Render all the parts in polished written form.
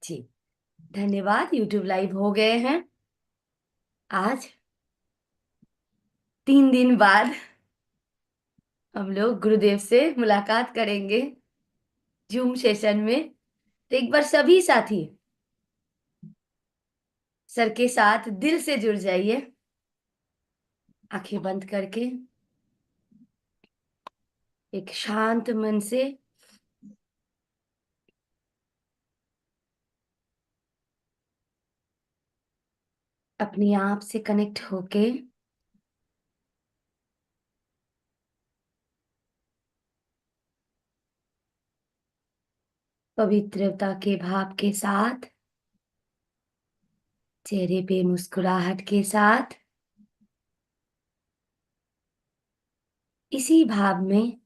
जी। धन्यवाद। YouTube live हो गए हैं। आज 3 दिन बाद हम लोग गुरुदेव से मुलाकात करेंगे जूम सेशन में। तो एक बार सभी साथी सर के साथ दिल से जुड़ जाइए, आंखें बंद करके एक शांत मन से। अपने आप से कनेक्ट होके पवित्रता के भाव के साथ, चेहरे पे मुस्कुराहट के साथ, इसी भाव में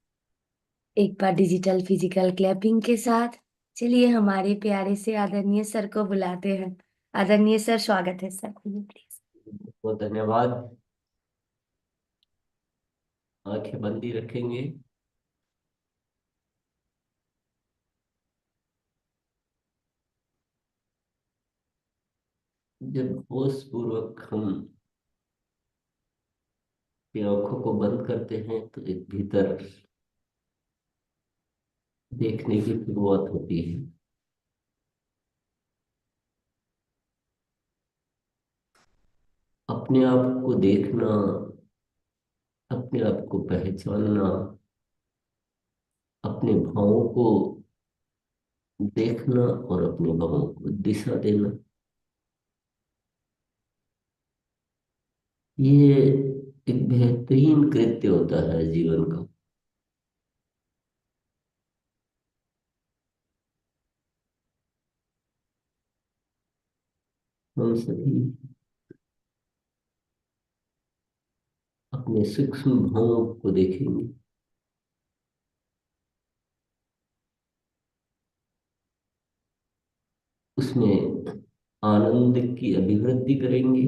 एक बार डिजिटल फिजिकल क्लैपिंग के साथ चलिए हमारे प्यारे से आदरणीय सर को बुलाते हैं। आदरणीय सर, स्वागत है सर, प्लीज। बहुत धन्यवाद। आंखें बंद ही रखेंगे। जब होश पूर्वक हम अपनी आंखों को बंद करते हैं तो एक भीतर देखने की शुरुआत होती है। अपने आप को देखना, अपने आप को पहचानना, अपने भावों को देखना और अपने भावों को दिशा देना, ये एक बेहतरीन कृत्य होता है जीवन का। हम सभी अपने सूक्ष्म भावों को देखेंगे, उसमें आनंद की अभिवृद्धि करेंगे।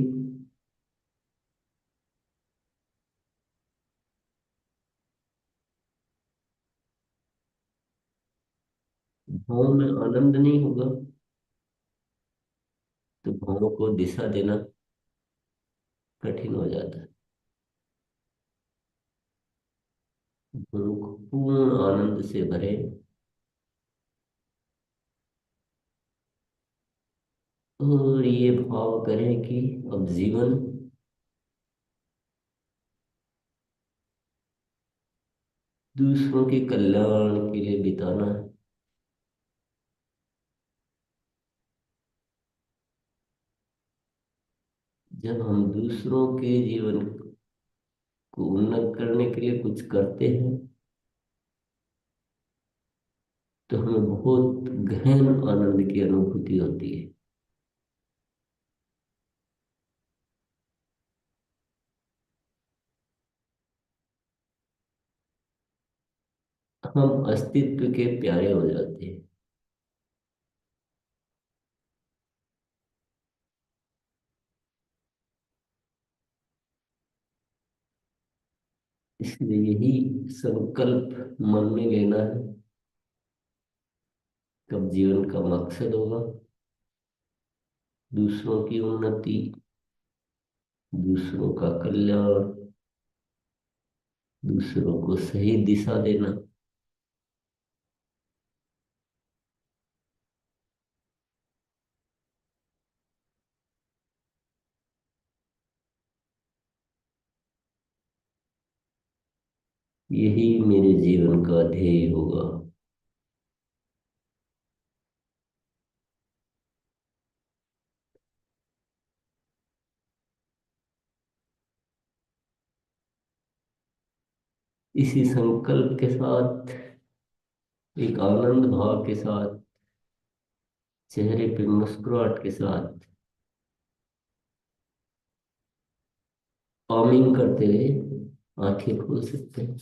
भाव में आनंद नहीं होगा तो भावों को दिशा देना कठिन हो जाता है। भावों को पूर्ण आनंद से भरे और ये भाव करें कि अब जीवन दूसरों के कल्याण के लिए बिताना है। जब हम दूसरों के जीवन को उन्नत करने के लिए कुछ करते हैं तो हमें बहुत गहन आनंद की अनुभूति होती है। हम अस्तित्व के प्यारे हो जाते हैं। इसलिए यही संकल्प मन में लेना है। कब जीवन का मकसद होगा दूसरों की उन्नति, दूसरों का कल्याण, दूसरों को सही दिशा देना। यही मेरे जीवन का ध्येय होगा। इसी संकल्प के साथ, एक आनंद भाव के साथ, चेहरे पे मुस्कुराहट के साथ कॉमिंग करते हुए आंखें खोल सकते हैं।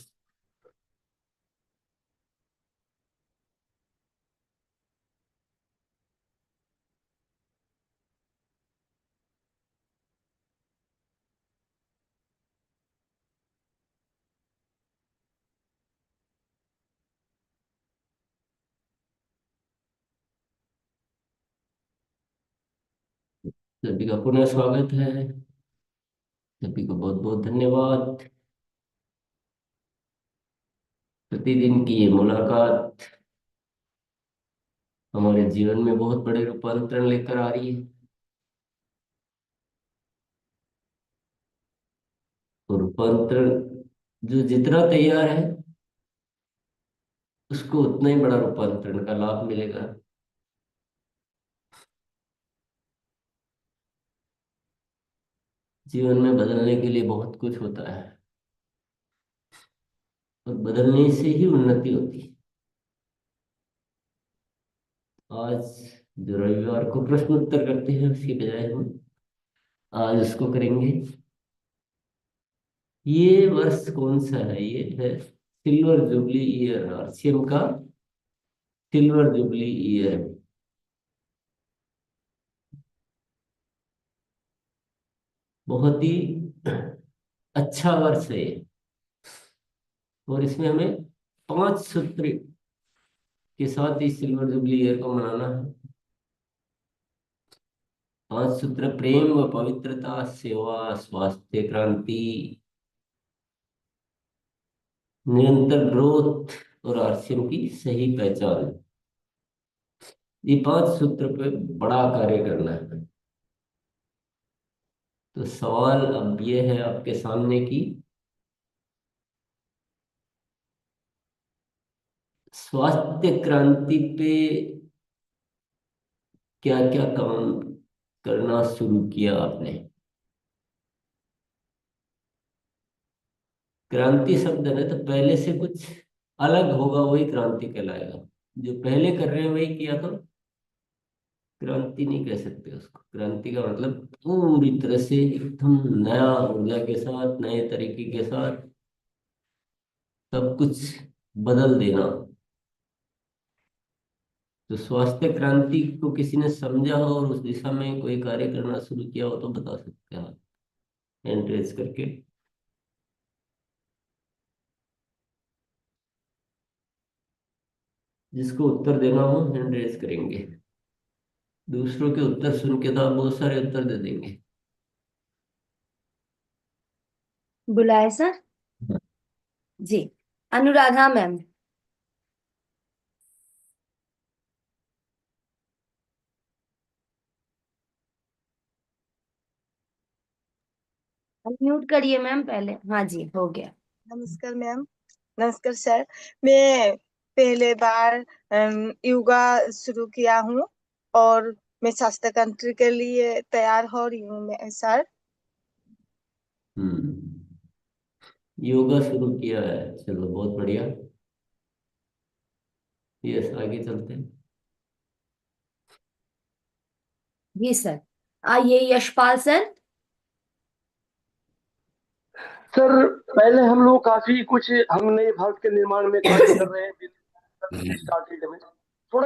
सभी का पुनः स्वागत है। सभी को बहुत बहुत धन्यवाद। प्रतिदिन की ये मुलाकात हमारे जीवन में बहुत बड़े रूपांतरण लेकर आ रही है। और रूपांतरण जो जितना तैयार है उसको उतना ही बड़ा रूपांतरण का लाभ मिलेगा। जीवन में बदलने के लिए बहुत कुछ होता है और बदलने से ही उन्नति होती है। आज जो रविवार को प्रश्न उत्तर करते हैं उसकी बजाय हम आज उसको करेंगे। ये वर्ष कौन सा है? ये है सिल्वर जुबली ईयर, आरसीएम का सिल्वर जुबली ईयर। बहुत ही अच्छा वर्ष है ये। और इसमें हमें 5 सूत्र के साथ इस सिल्वर जुबली ईयर को मनाना है। 5 सूत्र: प्रेम व पवित्रता, सेवा, स्वास्थ्य, क्रांति, निरंतर ग्रोथ और आरसीएम की सही पहचान। ये 5 सूत्र पे बड़ा कार्य करना है। तो सवाल अब ये है आपके सामने की स्वास्थ्य क्रांति पे क्या क्या काम करना शुरू किया आपने? क्रांति शब्द है ना, तो पहले से कुछ अलग होगा वही क्रांति कहलाएगा। जो पहले कर रहे हैं वही किया तो क्रांति नहीं कह सकते उसको। क्रांति का मतलब पूरी तरह से एकदम नया ऊर्जा के साथ, नए तरीके के साथ सब कुछ बदल देना। तो स्वास्थ्य क्रांति को किसी ने समझा हो और उस दिशा में कोई कार्य करना शुरू किया हो तो बता सकते हैं आप, हैंड रेज करके। जिसको उत्तर देना हो हैंड रेज करेंगे। दूसरों के उत्तर सुन के तो आप बहुत सारे उत्तर दे देंगे। बुलाए सर? जी। अनुराधा मैम। म्यूट करिए मैम पहले। हाँ जी, हो गया। नमस्कार मैम। नमस्कार सर। मैं पहले बार योगा शुरू किया हूँ और मैं शास्त्र कंट्री के लिए तैयार हो रही हूँ मैं सर। हम्म। योगा शुरू किया है, चलो बहुत बढ़िया। यस, आगे चलते हैं। जी सर। आइए यशपाल सर। सर, पहले हम लोग काफी कुछ हम नए भारत के निर्माण में कार्य कर रहे हैं।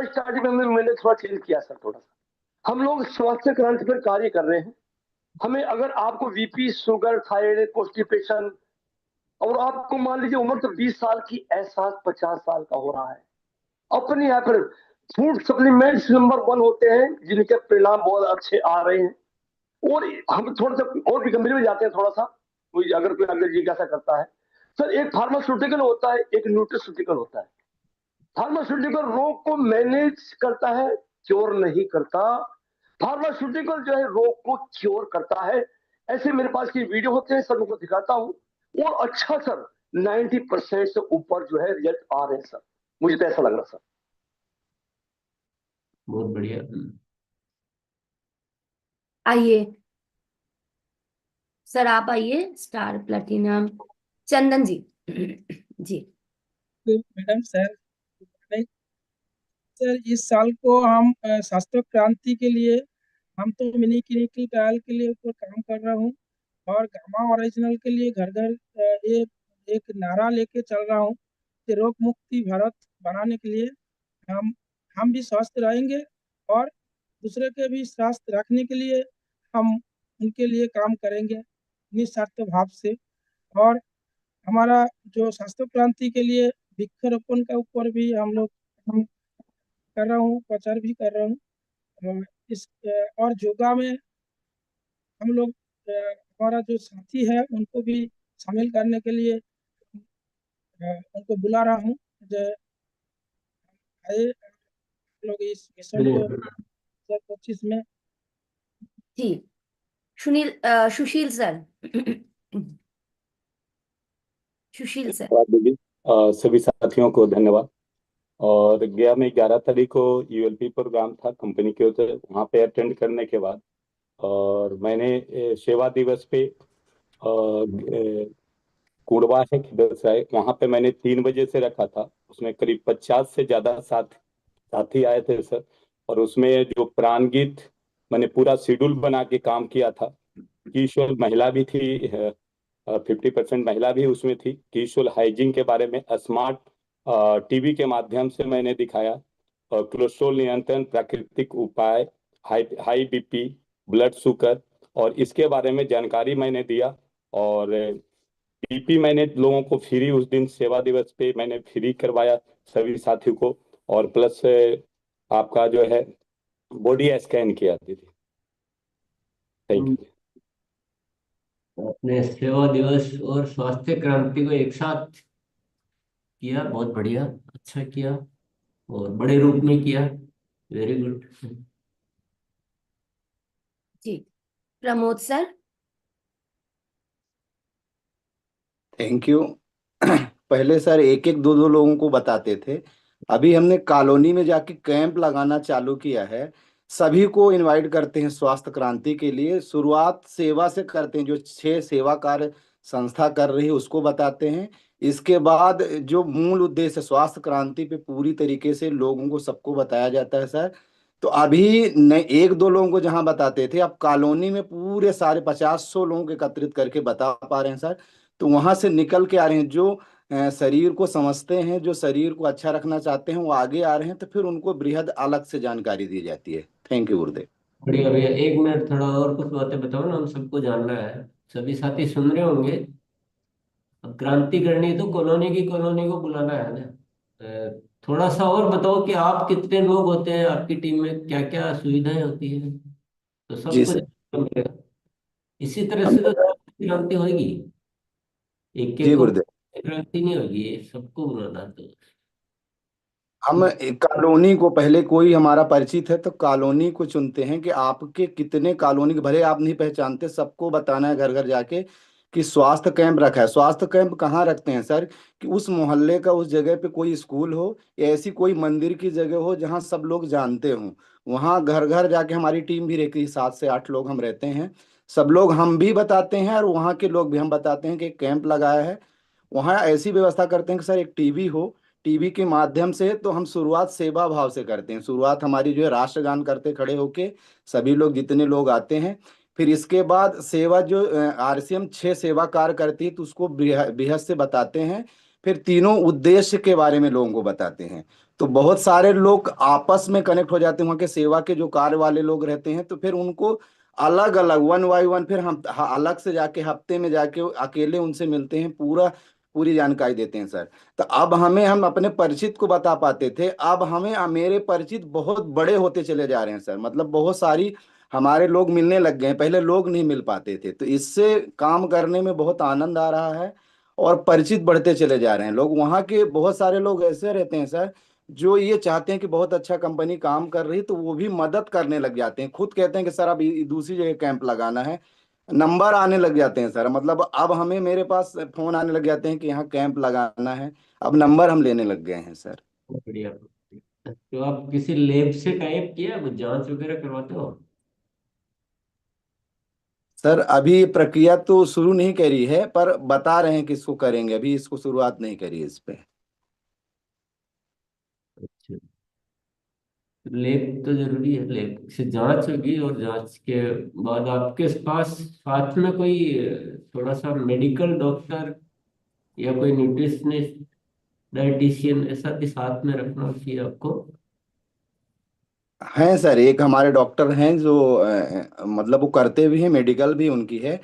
स्टार्टिंग में मैंने थोड़ा चेंज किया सर, थोड़ा सा हम लोग स्वास्थ्य क्रांति पर कार्य कर रहे हैं। हमें अगर आपको बीपी, शुगर, थायराइड, कॉन्स्टिपेशन और आपको मान लीजिए उम्र तो 20 साल की, एहसास 50 साल का हो रहा है, अपने यहाँ पर फूड सप्लीमेंट्स नंबर 1 होते हैं जिनके परिणाम बहुत अच्छे आ रहे हैं। और हम थोड़ा सा और भी गंभीर में जाते हैं थोड़ा सा, कोई अगर कोई अगर जिज्ञासा करता है। सर, एक फार्मास्यूटिकल होता है, एक न्यूट्रिस्यूटिकल होता है। फार्मास्यूटिकल रोग को मैनेज करता है, क्योर नहीं करता। फार्मास्यूटिकल जो है रोग को क्योर करता है। ऐसे मेरे पास की वीडियो होते हैं सर, उनको दिखाता हूँ। और अच्छा सर, 90% से ऊपर जो है रिजल्ट आ रहे हैं सर, मुझे तो ऐसा लग रहा सर। बहुत बढ़िया। आइए सर, आप आइए स्टार प्लेटिनम चंदन जी। जी। तो मैडम सर, नहीं, सर इस साल को हम शास्त्र क्रांति के लिए हम तो मिनी क्लिनिकल ट्रायल के लिए ऊपर काम कर रहा हूँ और गामा ओरिजिनल के लिए घर घर ये एक नारा लेके चल रहा हूँ कि रोग मुक्ति भारत बनाने के लिए हम हम भी स्वस्थ रहेंगे और दूसरे के भी स्वस्थ रखने के लिए हम उनके लिए काम करेंगे निस्वार्थ भाव से। और हमारा जो शास्त्र क्रांति के लिए वृक्षारोपण का ऊपर भी हम कर रहा हूँ, प्रचार भी कर रहा हूँ। और इस और योगा में हम लोग हमारा जो साथी है उनको भी शामिल करने के लिए उनको बुला रहा हूँ। जो आए हम लोग इस मिशन चलिए। को 2025 में। जी, सुशील सर। सुशील सर। धन्यवाद दीदी। सभी साथियों को धन्यवाद। और गया में 11 तारीख को यूएलपी प्रोग्राम था कंपनी के उधर, वहाँ पे अटेंड करने के बाद और मैंने सेवा दिवस पे कुड़वा है किधर से आए, वहाँ पे मैंने 3 बजे से रखा था। उसमें करीब 50 से ज्यादा साथी आए थे सर। और उसमें जो प्राण गीत, मैंने पूरा शेड्यूल बना के काम किया था। किशोर महिला भी थी, 50% महिला भी उसमें थी। किशोर हाइजीन के बारे में स्मार्ट टीवी के माध्यम से मैंने दिखाया। और कोलेस्ट्रॉल नियंत्रण, प्राकृतिक उपाय, high high BP, blood sugar, और इसके बारे में जानकारी मैंने दिया। और बीपी मैंने लोगों को फ्री, उस दिन सेवा दिवस पे मैंने फ्री करवाया सभी साथियों को। और प्लस आपका जो है बॉडी स्कैन किया दीदी। Thank you. अपने सेवा दिवस और स्वास्थ्य क्रांति को एक साथ किया, बहुत बढ़िया, अच्छा किया और बड़े रूप में किया। Very good. जी, प्रमोद सर। Thank you. पहले सर एक एक दो दो लोगों को बताते थे। अभी हमने कॉलोनी में जाके कैंप लगाना चालू किया है। सभी को इनवाइट करते हैं स्वास्थ्य क्रांति के लिए। शुरुआत सेवा से करते हैं, जो 6 सेवा कार्य संस्था कर रही है उसको बताते हैं। इसके बाद जो मूल उद्देश्य है, स्वास्थ्य क्रांति पे पूरी तरीके से लोगों को सबको बताया जाता है सर। तो अभी न एक दो लोगों को जहां बताते थे, अब कॉलोनी में पूरे सारे 50-100 लोगों को एकत्रित करके बता पा रहे हैं सर। तो वहां से निकल के आ रहे हैं जो शरीर को समझते हैं, जो शरीर को अच्छा रखना चाहते हैं, वो आगे आ रहे हैं। तो फिर उनको बृहद अलग से जानकारी दी जाती है। थैंक यू गुरुदेव। बढ़िया भैया, 1 मिनट थोड़ा और कुछ बातें बताओ ना, हम सबको जानना है। सभी साथी सुन रहे होंगे। अब क्रांति करनी है तो कॉलोनी को बुलाना है ना। थोड़ा सा और बताओ कि आप कितने लोग होते हैं, आपकी टीम में क्या क्या सुविधाएं होती है, तो जी सबको सर। जानना मिलेगा। इसी तरह हम से तो क्रांति होगी। एक जी एक को गुरुदेव। क्रांति नहीं होगी, ये सबको बुलाना है तो। हम एक कॉलोनी को, पहले कोई हमारा परिचित है तो कॉलोनी को चुनते हैं कि आपके कितने कॉलोनी के, भले आप नहीं पहचानते, सबको बताना है घर घर जाके कि स्वास्थ्य कैंप रखा है। स्वास्थ्य कैंप कहाँ रखते हैं सर? कि उस मोहल्ले का, उस जगह पे कोई स्कूल हो या ऐसी कोई मंदिर की जगह हो जहाँ सब लोग जानते हों। वहाँ घर घर जाके हमारी टीम भी रहती है, 7 से 8 लोग हम रहते हैं। सब लोग हम भी बताते हैं और वहाँ के लोग भी हम बताते हैं कि एक कैंप लगाया है। वहाँ ऐसी व्यवस्था करते हैं कि सर एक टीवी हो। टीवी के माध्यम से तो हम शुरुआत सेवा भाव से करते हैं। शुरुआत हमारी जो है राष्ट्रगान करते खड़े होके, सभी लोग जितने लोग आते हैं। फिर इसके बाद सेवा जो आरसीएम 6 सेवा कार्य करती है तो उसको बृहद से बताते हैं। फिर तीनों उद्देश्य के बारे में लोगों को बताते हैं। तो बहुत सारे लोग आपस में कनेक्ट हो जाते हैं, वहाँ के सेवा के जो कार्य वाले लोग रहते हैं। तो फिर उनको अलग अलग 1 बाय 1 फिर हम अलग से जाके हफ्ते में जाके अकेले उनसे मिलते हैं, पूरी जानकारी देते हैं सर। तो अब हम अपने परिचित को बता पाते थे, अब हमें मेरे परिचित बहुत बड़े होते चले जा रहे हैं सर। मतलब बहुत सारी हमारे लोग मिलने लग गए हैं, पहले लोग नहीं मिल पाते थे। तो इससे काम करने में बहुत आनंद आ रहा है और परिचित बढ़ते चले जा रहे हैं लोग। वहाँ के बहुत सारे लोग ऐसे रहते हैं सर जो ये चाहते हैं कि बहुत अच्छा कंपनी काम कर रही, तो वो भी मदद करने लग जाते हैं। खुद कहते हैं कि सर अब दूसरी जगह कैंप लगाना है। नंबर आने लग जाते हैं सर। मतलब अब हमें, मेरे पास फोन आने लग जाते हैं कि यहाँ कैंप लगाना है। अब नंबर हम लेने लग गए हैं सर। बढ़िया। तो आप किसी लैब से टाइप किया, कुछ जांच वगैरह करवाते हो? सर अभी प्रक्रिया तो शुरू नहीं करी है, पर बता रहे हैं कि इसको करेंगे। अभी इसको शुरुआत नहीं करी है इस पे। अच्छा, लैब तो जरूरी है, लैब से जांच होगी और जांच के बाद आपके पास साथ में कोई थोड़ा सा मेडिकल डॉक्टर या कोई न्यूट्रिशनिस्ट, डाइटिशियन, ऐसा भी साथ में रखना चाहिए आपको। हैं सर, एक हमारे डॉक्टर हैं जो मतलब वो करते भी हैं, मेडिकल भी उनकी है।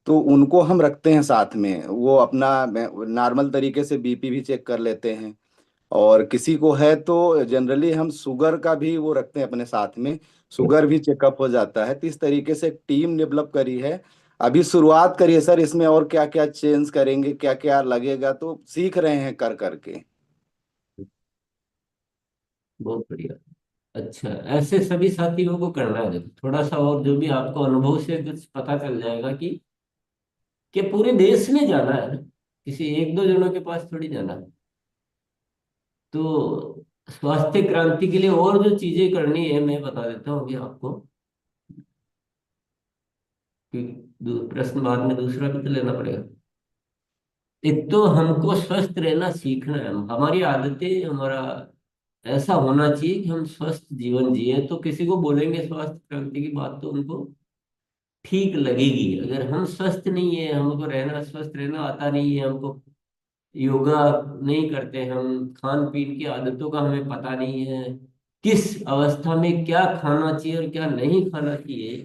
तो उनको हम रखते हैं साथ में। वो अपना नॉर्मल तरीके से बीपी भी चेक कर लेते हैं। और किसी को है तो जनरली हम शुगर का भी वो रखते हैं अपने साथ में, शुगर भी चेकअप हो जाता है। तो इस तरीके से एक टीम डेवलप करी है। अभी शुरुआत करिए सर, इसमें और क्या क्या चेंज करेंगे, क्या क्या लगेगा, तो सीख रहे हैं कर करके। बहुत बढ़िया। अच्छा, ऐसे सभी साथियों को करना है। देखो थोड़ा सा और जो भी आपको अनुभव से कुछ पता चल जाएगा कि पूरे देश में जाना है ना, किसी एक दो जनों के पास थोड़ी जाना है। तो स्वास्थ्य क्रांति के लिए और जो चीजें करनी है मैं बता देता हूँ अभी आपको, कि प्रश्न बाद में दूसरा भी तो लेना पड़ेगा। एक तो हमको स्वस्थ रहना सीखना है। हमारी आदतें, हमारा ऐसा होना चाहिए कि हम स्वस्थ जीवन जिए। तो किसी को बोलेंगे स्वास्थ्य क्रांति की बात तो उनको ठीक लगेगी। अगर हम स्वस्थ नहीं है, हमको रहना, स्वस्थ रहना आता नहीं है, हमको योगा नहीं करते, हम खान पीन की आदतों का हमें पता नहीं है, किस अवस्था में क्या खाना चाहिए और क्या नहीं खाना चाहिए,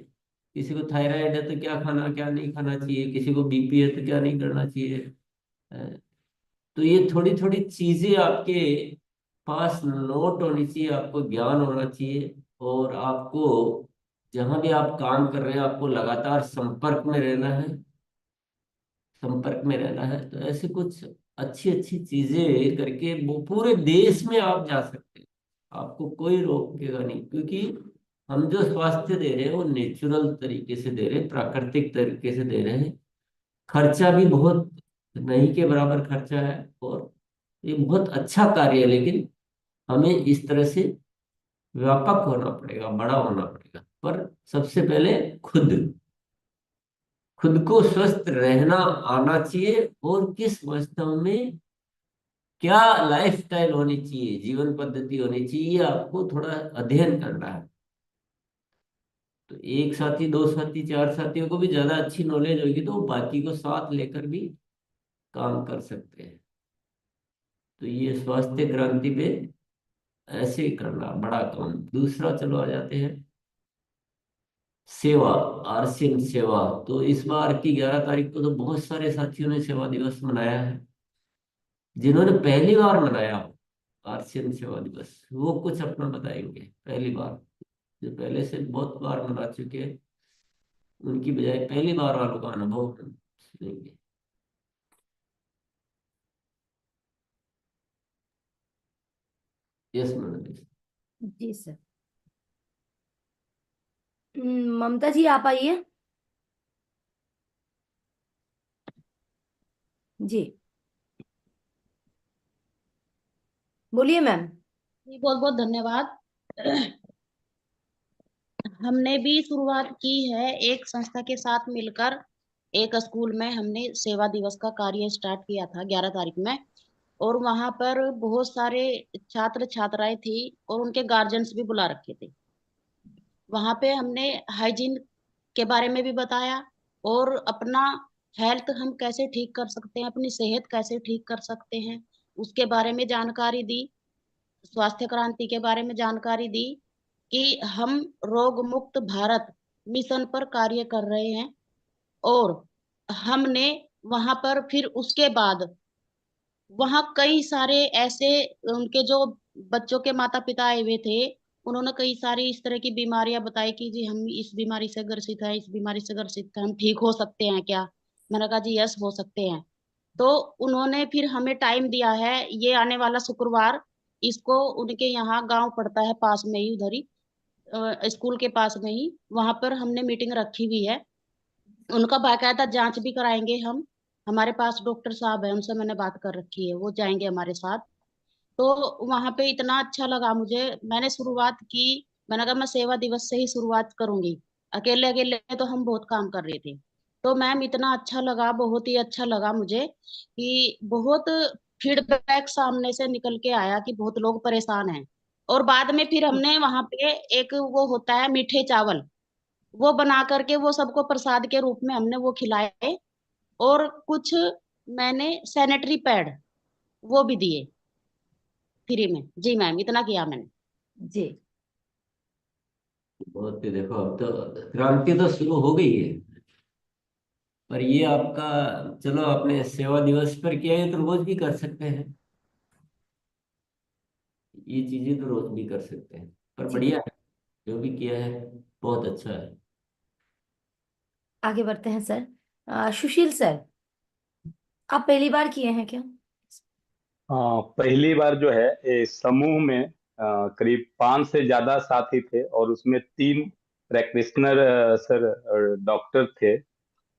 किसी को थायराइड है तो क्या खाना क्या नहीं खाना चाहिए, किसी को बीपी है तो क्या नहीं करना चाहिए। अ, तो ये थोड़ी थोड़ी चीजें आपके पास नोट होनी चाहिए, आपको ज्ञान होना चाहिए। और आपको जहां भी आप काम कर रहे हैं आपको लगातार संपर्क में रहना है, संपर्क में रहना है। तो ऐसे कुछ अच्छी अच्छी चीजें करके वो पूरे देश में आप जा सकते हैं, आपको कोई रोकेगा नहीं। क्योंकि हम जो स्वास्थ्य दे रहे हैं वो नेचुरल तरीके से दे रहे हैं, प्राकृतिक तरीके से दे रहे हैं। खर्चा भी बहुत नहीं के बराबर खर्चा है, और ये बहुत अच्छा कार्य है। लेकिन हमें इस तरह से व्यापक होना पड़ेगा, बड़ा होना पड़ेगा। पर सबसे पहले खुद खुद को स्वस्थ रहना आना चाहिए, और किस अवस्था में क्या लाइफस्टाइल होनी चाहिए, जीवन पद्धति होनी चाहिए, ये आपको थोड़ा अध्ययन करना है। तो एक साथी, दो साथी, चार साथियों को भी ज्यादा अच्छी नॉलेज होगी तो वो बाकी को साथ लेकर भी काम कर सकते हैं। तो ये स्वास्थ्य क्रांति पे ऐसे ही करना बड़ा काम। दूसरा चलो आ जाते हैं सेवा, आरसीएम सेवा। तो इस बार की 11 तारीख को तो बहुत सारे साथियों ने सेवा दिवस मनाया है। जिन्होंने पहली बार मनाया आरसीएम सेवा दिवस, वो कुछ अपना बताएंगे पहली बार। जो पहले से बहुत बार मना चुके हैं उनकी बजाय पहली बार वालों का अनुभव हम सुनेंगे। Yes madam. जी सर। ममता जी आप आइए। जी बोलिए मैम। जी बहुत बहुत धन्यवाद। हमने भी शुरुआत की है एक संस्था के साथ मिलकर। एक स्कूल में हमने सेवा दिवस का कार्य स्टार्ट किया था 11 तारीख में। और वहां पर बहुत सारे छात्र छात्राएं थी और उनके गार्जियंस भी बुला रखे थे। वहां पे हमने हाइजीन के बारे में भी बताया, और अपना हेल्थ हम कैसे ठीक कर सकते हैं, अपनी सेहत कैसे ठीक कर सकते हैं, उसके बारे में जानकारी दी। स्वास्थ्य क्रांति के बारे में जानकारी दी कि हम रोग मुक्त भारत मिशन पर कार्य कर रहे हैं। और हमने वहां पर फिर उसके बाद वहां कई सारे ऐसे उनके जो बच्चों के माता पिता आए हुए थे, उन्होंने कई सारी इस तरह की बीमारियां बताई कि जी हम इस बीमारी से ग्रसित है, इस बीमारी से ग्रसित है, हम ठीक हो सकते हैं क्या। मैंने कहा जी यस हो सकते हैं। तो उन्होंने फिर हमें टाइम दिया है, ये आने वाला शुक्रवार। इसको उनके यहाँ गांव पड़ता है पास में ही, उधर ही स्कूल के पास में ही, वहां पर हमने मीटिंग रखी हुई है। उनका बाकायदा जांच भी कराएंगे हम। हमारे पास डॉक्टर साहब है, उनसे मैंने बात कर रखी है, वो जाएंगे हमारे साथ। तो वहां पे इतना अच्छा लगा मुझे। मैंने शुरुआत की, मैंने कहा मैं सेवा दिवस से ही शुरुआत करूंगी। अकेले अकेले तो हम बहुत काम कर रहे थे। तो मैम इतना अच्छा लगा, बहुत ही अच्छा लगा मुझे कि बहुत फीडबैक सामने से निकल के आया कि बहुत लोग परेशान हैं। और बाद में फिर हमने वहां पे एक वो होता है मीठे चावल, वो बना करके वो सबको प्रसाद के रूप में हमने वो खिलाए। और कुछ मैंने सैनिटरी पैड वो भी दिए फ्री में। जी मैम इतना किया मैंने। जी बहुत ही, देखो अब तो क्रांति तो शुरू हो गई है। पर ये आपका, चलो आपने सेवा दिवस पर किया है तो रोज भी कर सकते हैं। ये चीजें तो रोज भी कर सकते हैं, पर जी। बढ़िया है, जो भी किया है बहुत अच्छा है। आगे बढ़ते हैं सर। सुशील सर, आप पहली बार किए हैं क्या? हाँ, पहली बार जो है समूह में करीब 5 से ज्यादा साथी थे, और उसमें 3 प्रैक्टिशनर सर डॉक्टर थे।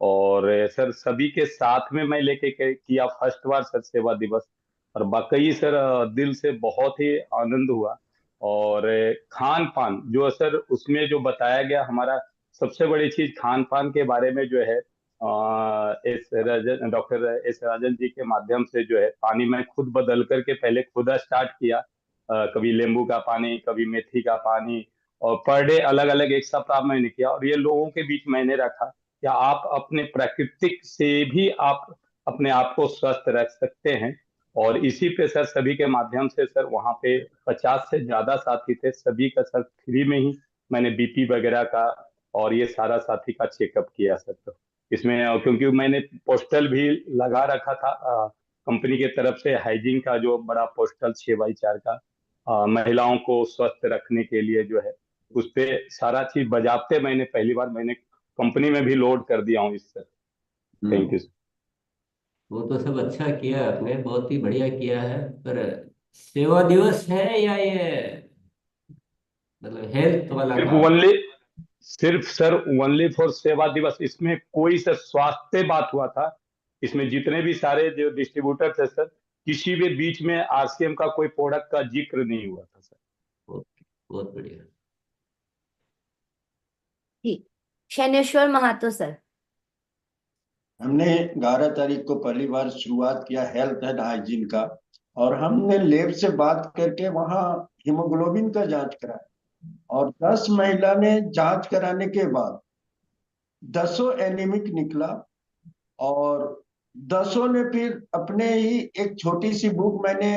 और सर सभी के साथ में मैं किया फर्स्ट बार सर सेवा दिवस। और वाकई सर दिल से बहुत ही आनंद हुआ। और खान पान जो सर उसमें जो बताया गया, हमारा सबसे बड़ी चीज खान पान के बारे में जो है, डॉक्टर एस राजन जी के माध्यम से जो है पानी मैं खुद बदल करके पहले खुद स्टार्ट किया। कभी नींबू का पानी, कभी मेथी का पानी, और पर डे अलग अलग एक सप्ताह मैंने किया। और ये लोगों के बीच मैंने रखा कि आप अपने प्राकृतिक से भी आप अपने आप को स्वस्थ रख सकते हैं। और इसी पे सर सभी के माध्यम से सर वहाँ पे 50 से ज्यादा साथी थे, सभी का सर फ्री में ही मैंने बीपी वगैरह का और ये सारा साथी का चेकअप किया सर। तो इसमें क्योंकि मैंने पोस्टल भी लगा रखा था कंपनी के तरफ से, हाइजीन का जो बड़ा पोस्टल 6x4 का, महिलाओं को स्वस्थ रखने के लिए जो है, उस पे सारा चीज बजाते मैंने पहली बार मैंने कंपनी में भी लोड कर दिया हूँ इस सर। Thank you. वो तो सब अच्छा किया है आपने, बहुत ही बढ़िया किया है। पर सेवा दिवस है या ये मतलब हेल्थ वाला सिर्फ था? ओनली सिर्फ सर ओनली फॉर सेवा दिवस, इसमें कोई सर स्वास्थ्य बात हुआ था। इसमें जितने भी सारे जो डिस्ट्रीब्यूटर थे सर, किसी भी बीच में आरसीएम का कोई प्रोडक्ट का जिक्र नहीं हुआ था सर। ओके, बहुत बढ़िया। ठीक। शैनेश्वर महातो सर। हमने 11 तारीख को पहली बार शुरुआत किया हेल्थ एंड हाइजीन का, और हमने लैब से बात करके वहाँ हीमोग्लोबिन का जांच कराया, और 10 महिला ने जांच कराने के बाद 10 एनीमिक निकला। और 10 ने फिर अपने ही एक छोटी सी बुक मैंने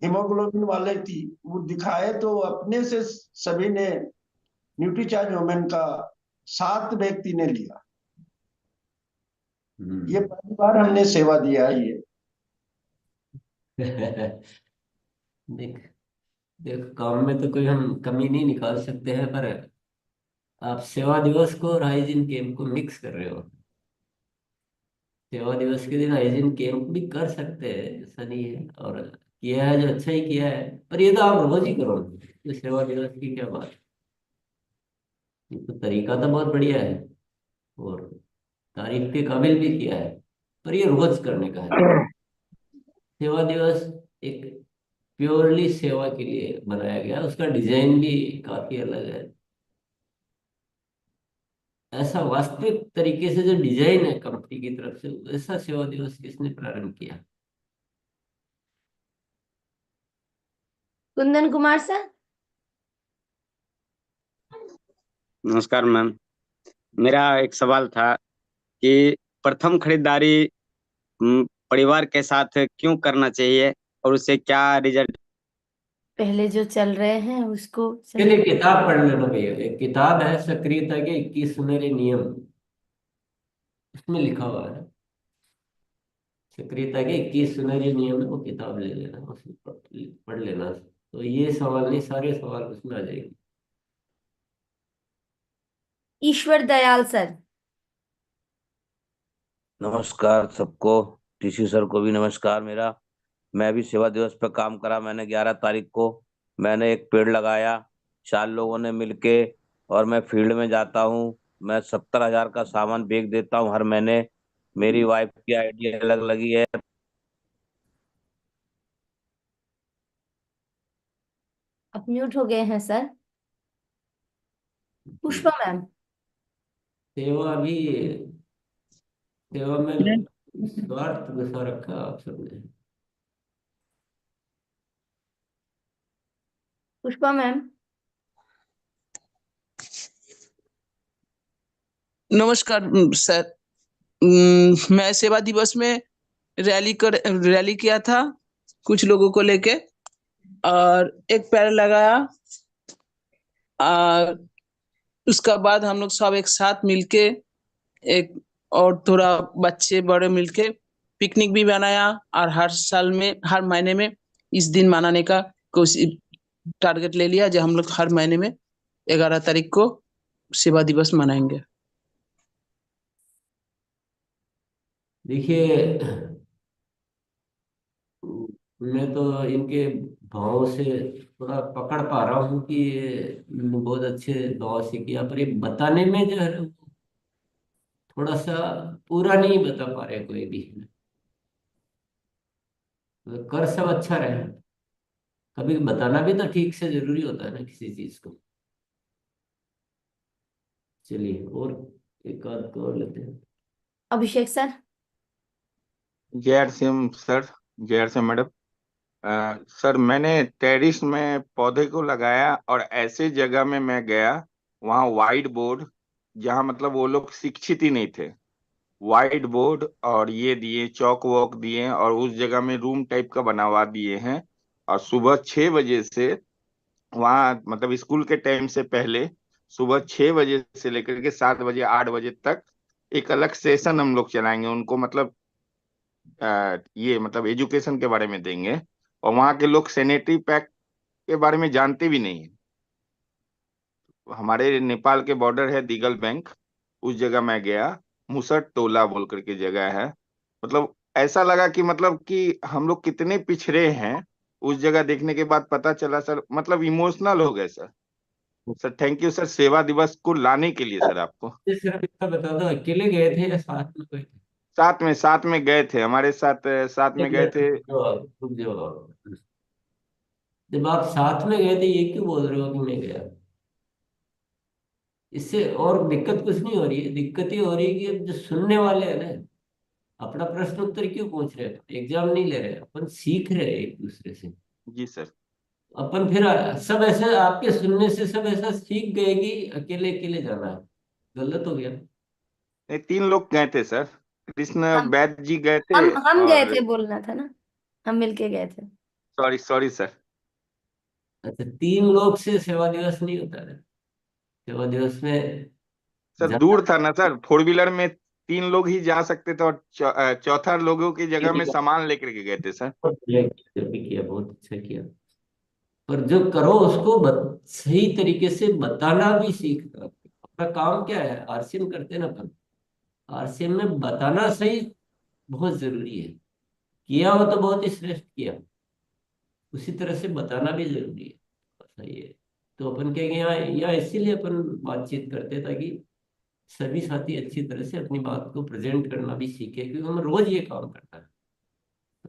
हीमोग्लोबिन वाले थी वो दिखाए, तो अपने से सभी ने न्यूट्रीचार्ज वुमेन का 7 व्यक्ति ने लिया। ये पहली बार हमने सेवा दिया है ये। देख देख, काम में तो कोई हम कमी नहीं निकाल सकते हैं, पर आप सेवा दिवस को और हाइजीन कैंप को मिक्स कर रहे हो। सेवा दिवस के दिन हाइजीन कैंप भी कर सकते हैं, ऐसा नहीं है, और किया है जो अच्छा ही किया है, पर ये तो आप रोज ही करो, तो सेवा दिवस की क्या बात। ये तो तरीका तो बहुत बढ़िया है और तारीफ के काबिल भी किया है, पर ये रोज करने का है। सेवा दिवस एक प्योरली सेवा के लिए बनाया गया, उसका डिजाइन भी काफी अलग है। ऐसा वास्तविक तरीके से जो डिजाइन है कंपनी की तरफ से, ऐसा सेवा दिवस किसने प्रारंभ किया? कुंदन कुमार सर। नमस्कार मैम। मेरा एक सवाल था कि प्रथम खरीदारी परिवार के साथ क्यों करना चाहिए और उससे क्या रिजल्ट? पहले जो चल रहे हैं उसको चलिए किताब पढ़ लेना भैया, एक किताब है सक्रियता के 21 सुनहरे नियम, उसमें लिखा हुआ है सक्रियता के 21 सुनहरे नियम है, वो किताब ले लेना, उसमें पढ़ लेना। तो ये सवाल नहीं, सारे सवाल उसमें आ जाएंगे। ईश्वर दयाल सर। नमस्कार सबको, टीसी सर को भी नमस्कार मेरा। मैं भी सेवा दिवस पर काम करा। मैंने 11 तारीख को मैंने एक पेड़ लगाया 4 लोगों ने मिलके, और मैं फील्ड में जाता हूँ। मैं 70,000 का सामान बेच देता हूँ हर महीने। मेरी वाइफ की आईडी अलग लगी है। आप म्यूट हो गए हैं सर। पुष्पा मैम। सेवा भी, सेवा में स्वार्थ घुसा रखा आप सबने। पुष्पा मैम। नमस्कार सर। मैं सेवा दिवस में रैली किया था कुछ लोगों को लेके, और एक पेड़ लगाया। और उसका बाद हम लोग सब एक साथ मिलके एक और थोड़ा बच्चे बड़े मिलके पिकनिक भी बनाया, और हर साल में हर महीने में इस दिन मनाने का कोई टारगेट ले लिया जो हम लोग हर महीने में 11 तारीख को सेवा दिवस मनाएंगे। देखिए, मैं तो इनके भाव से थोड़ा पकड़ पा रहा हूँ कि ये बहुत अच्छे भाव से किया, पर ये बताने में जो है ना, थोड़ा सा पूरा नहीं बता पा रहे कोई भी। तो कर सब अच्छा रहे, कभी बताना भी तो ठीक से जरूरी होता है ना किसी चीज को। चलिए, और एक आध को और लेते हैं। अभिषेक सर। जय आर सी एम सर, जय R C M madam. Sir, मैंने टेरिस में पौधे को लगाया और ऐसे जगह में मैं गया, वहाँ वाइट बोर्ड, जहाँ मतलब वो लोग शिक्षित ही नहीं थे, वाइट बोर्ड और ये दिए, चौक वॉक दिए, और उस जगह में रूम टाइप का बनवा दिए हैं। और सुबह 6 बजे से वहाँ मतलब स्कूल के टाइम से पहले सुबह 6 बजे से लेकर के 7 बजे 8 बजे तक एक अलग सेशन हम लोग चलाएंगे उनको, मतलब ये मतलब एजुकेशन के बारे में देंगे। और वहाँ के लोग सैनिटरी पैक के बारे में जानते भी नहीं है। हमारे नेपाल के बॉर्डर है दिगल बैंक, उस जगह मैं गया, मुसट टोला बोल करके जगह है। मतलब ऐसा लगा कि मतलब कि हम लोग कितने पिछड़े हैं। उस जगह देखने के बाद पता चला सर, मतलब इमोशनल हो गए sir. Sir thank you sir, सेवा दिवस को लाने के लिए सर आपको। सिर्फ इतना बता दो, अकेले गए थे या साथ में कोई थे? साथ में गए थे, हमारे साथ साथ में गए थे। रुक जाओ, जब आप साथ में गए थे ये क्यों बोल रहे हो कि मैं गया? इससे और दिक्कत कुछ नहीं हो रही है, दिक्कत ये हो रही है कि अब जो सुनने वाले हैं ना, अपना प्रश्न उत्तर क्यों पूछ रहे हैं? एग्जाम नहीं ले रहे, अपन सीख रहे हैं एक दूसरे से। जी सर। अपन फिर सब ऐसे आपके सुनने से सब ऐसा सीख गए कि अकेले अकेले जाना है, गलत हो गया। नहीं, 3 लोग गए थे सर, कृष्ण हम वैद्य जी गए थे। हम गए और थे, बोलना था ना, हम मिलके गए थे। Sorry sorry sir. अच्छा, 3 लोग से सेवा दिवस नहीं होता है? सेवा दिवस में सर ज्यादा दूर था ना सर, 4 व्हीलर में 3 लोग ही जा सकते थे, और चौथा लोगों की जगह में सामान लेकर के गए थे सर। किया, बहुत अच्छा किया। पर जो करो उसको सही तरीके से बताना भी सीखना। अपना काम क्या है, आरसीएम करते हैं ना अपन, आरसीएम में बताना सही बहुत जरूरी है। किया हो तो बहुत ही श्रेष्ठ किया, उसी तरह से बताना भी जरूरी है। सही है। तो अपन क्या यहाँ यहाँ इसीलिए अपन बातचीत करते हैं, ताकि सभी साथी अच्छी तरह से अपनी बात को प्रेजेंट करना भी सीखे, क्योंकि हम रोज ये काम करता है।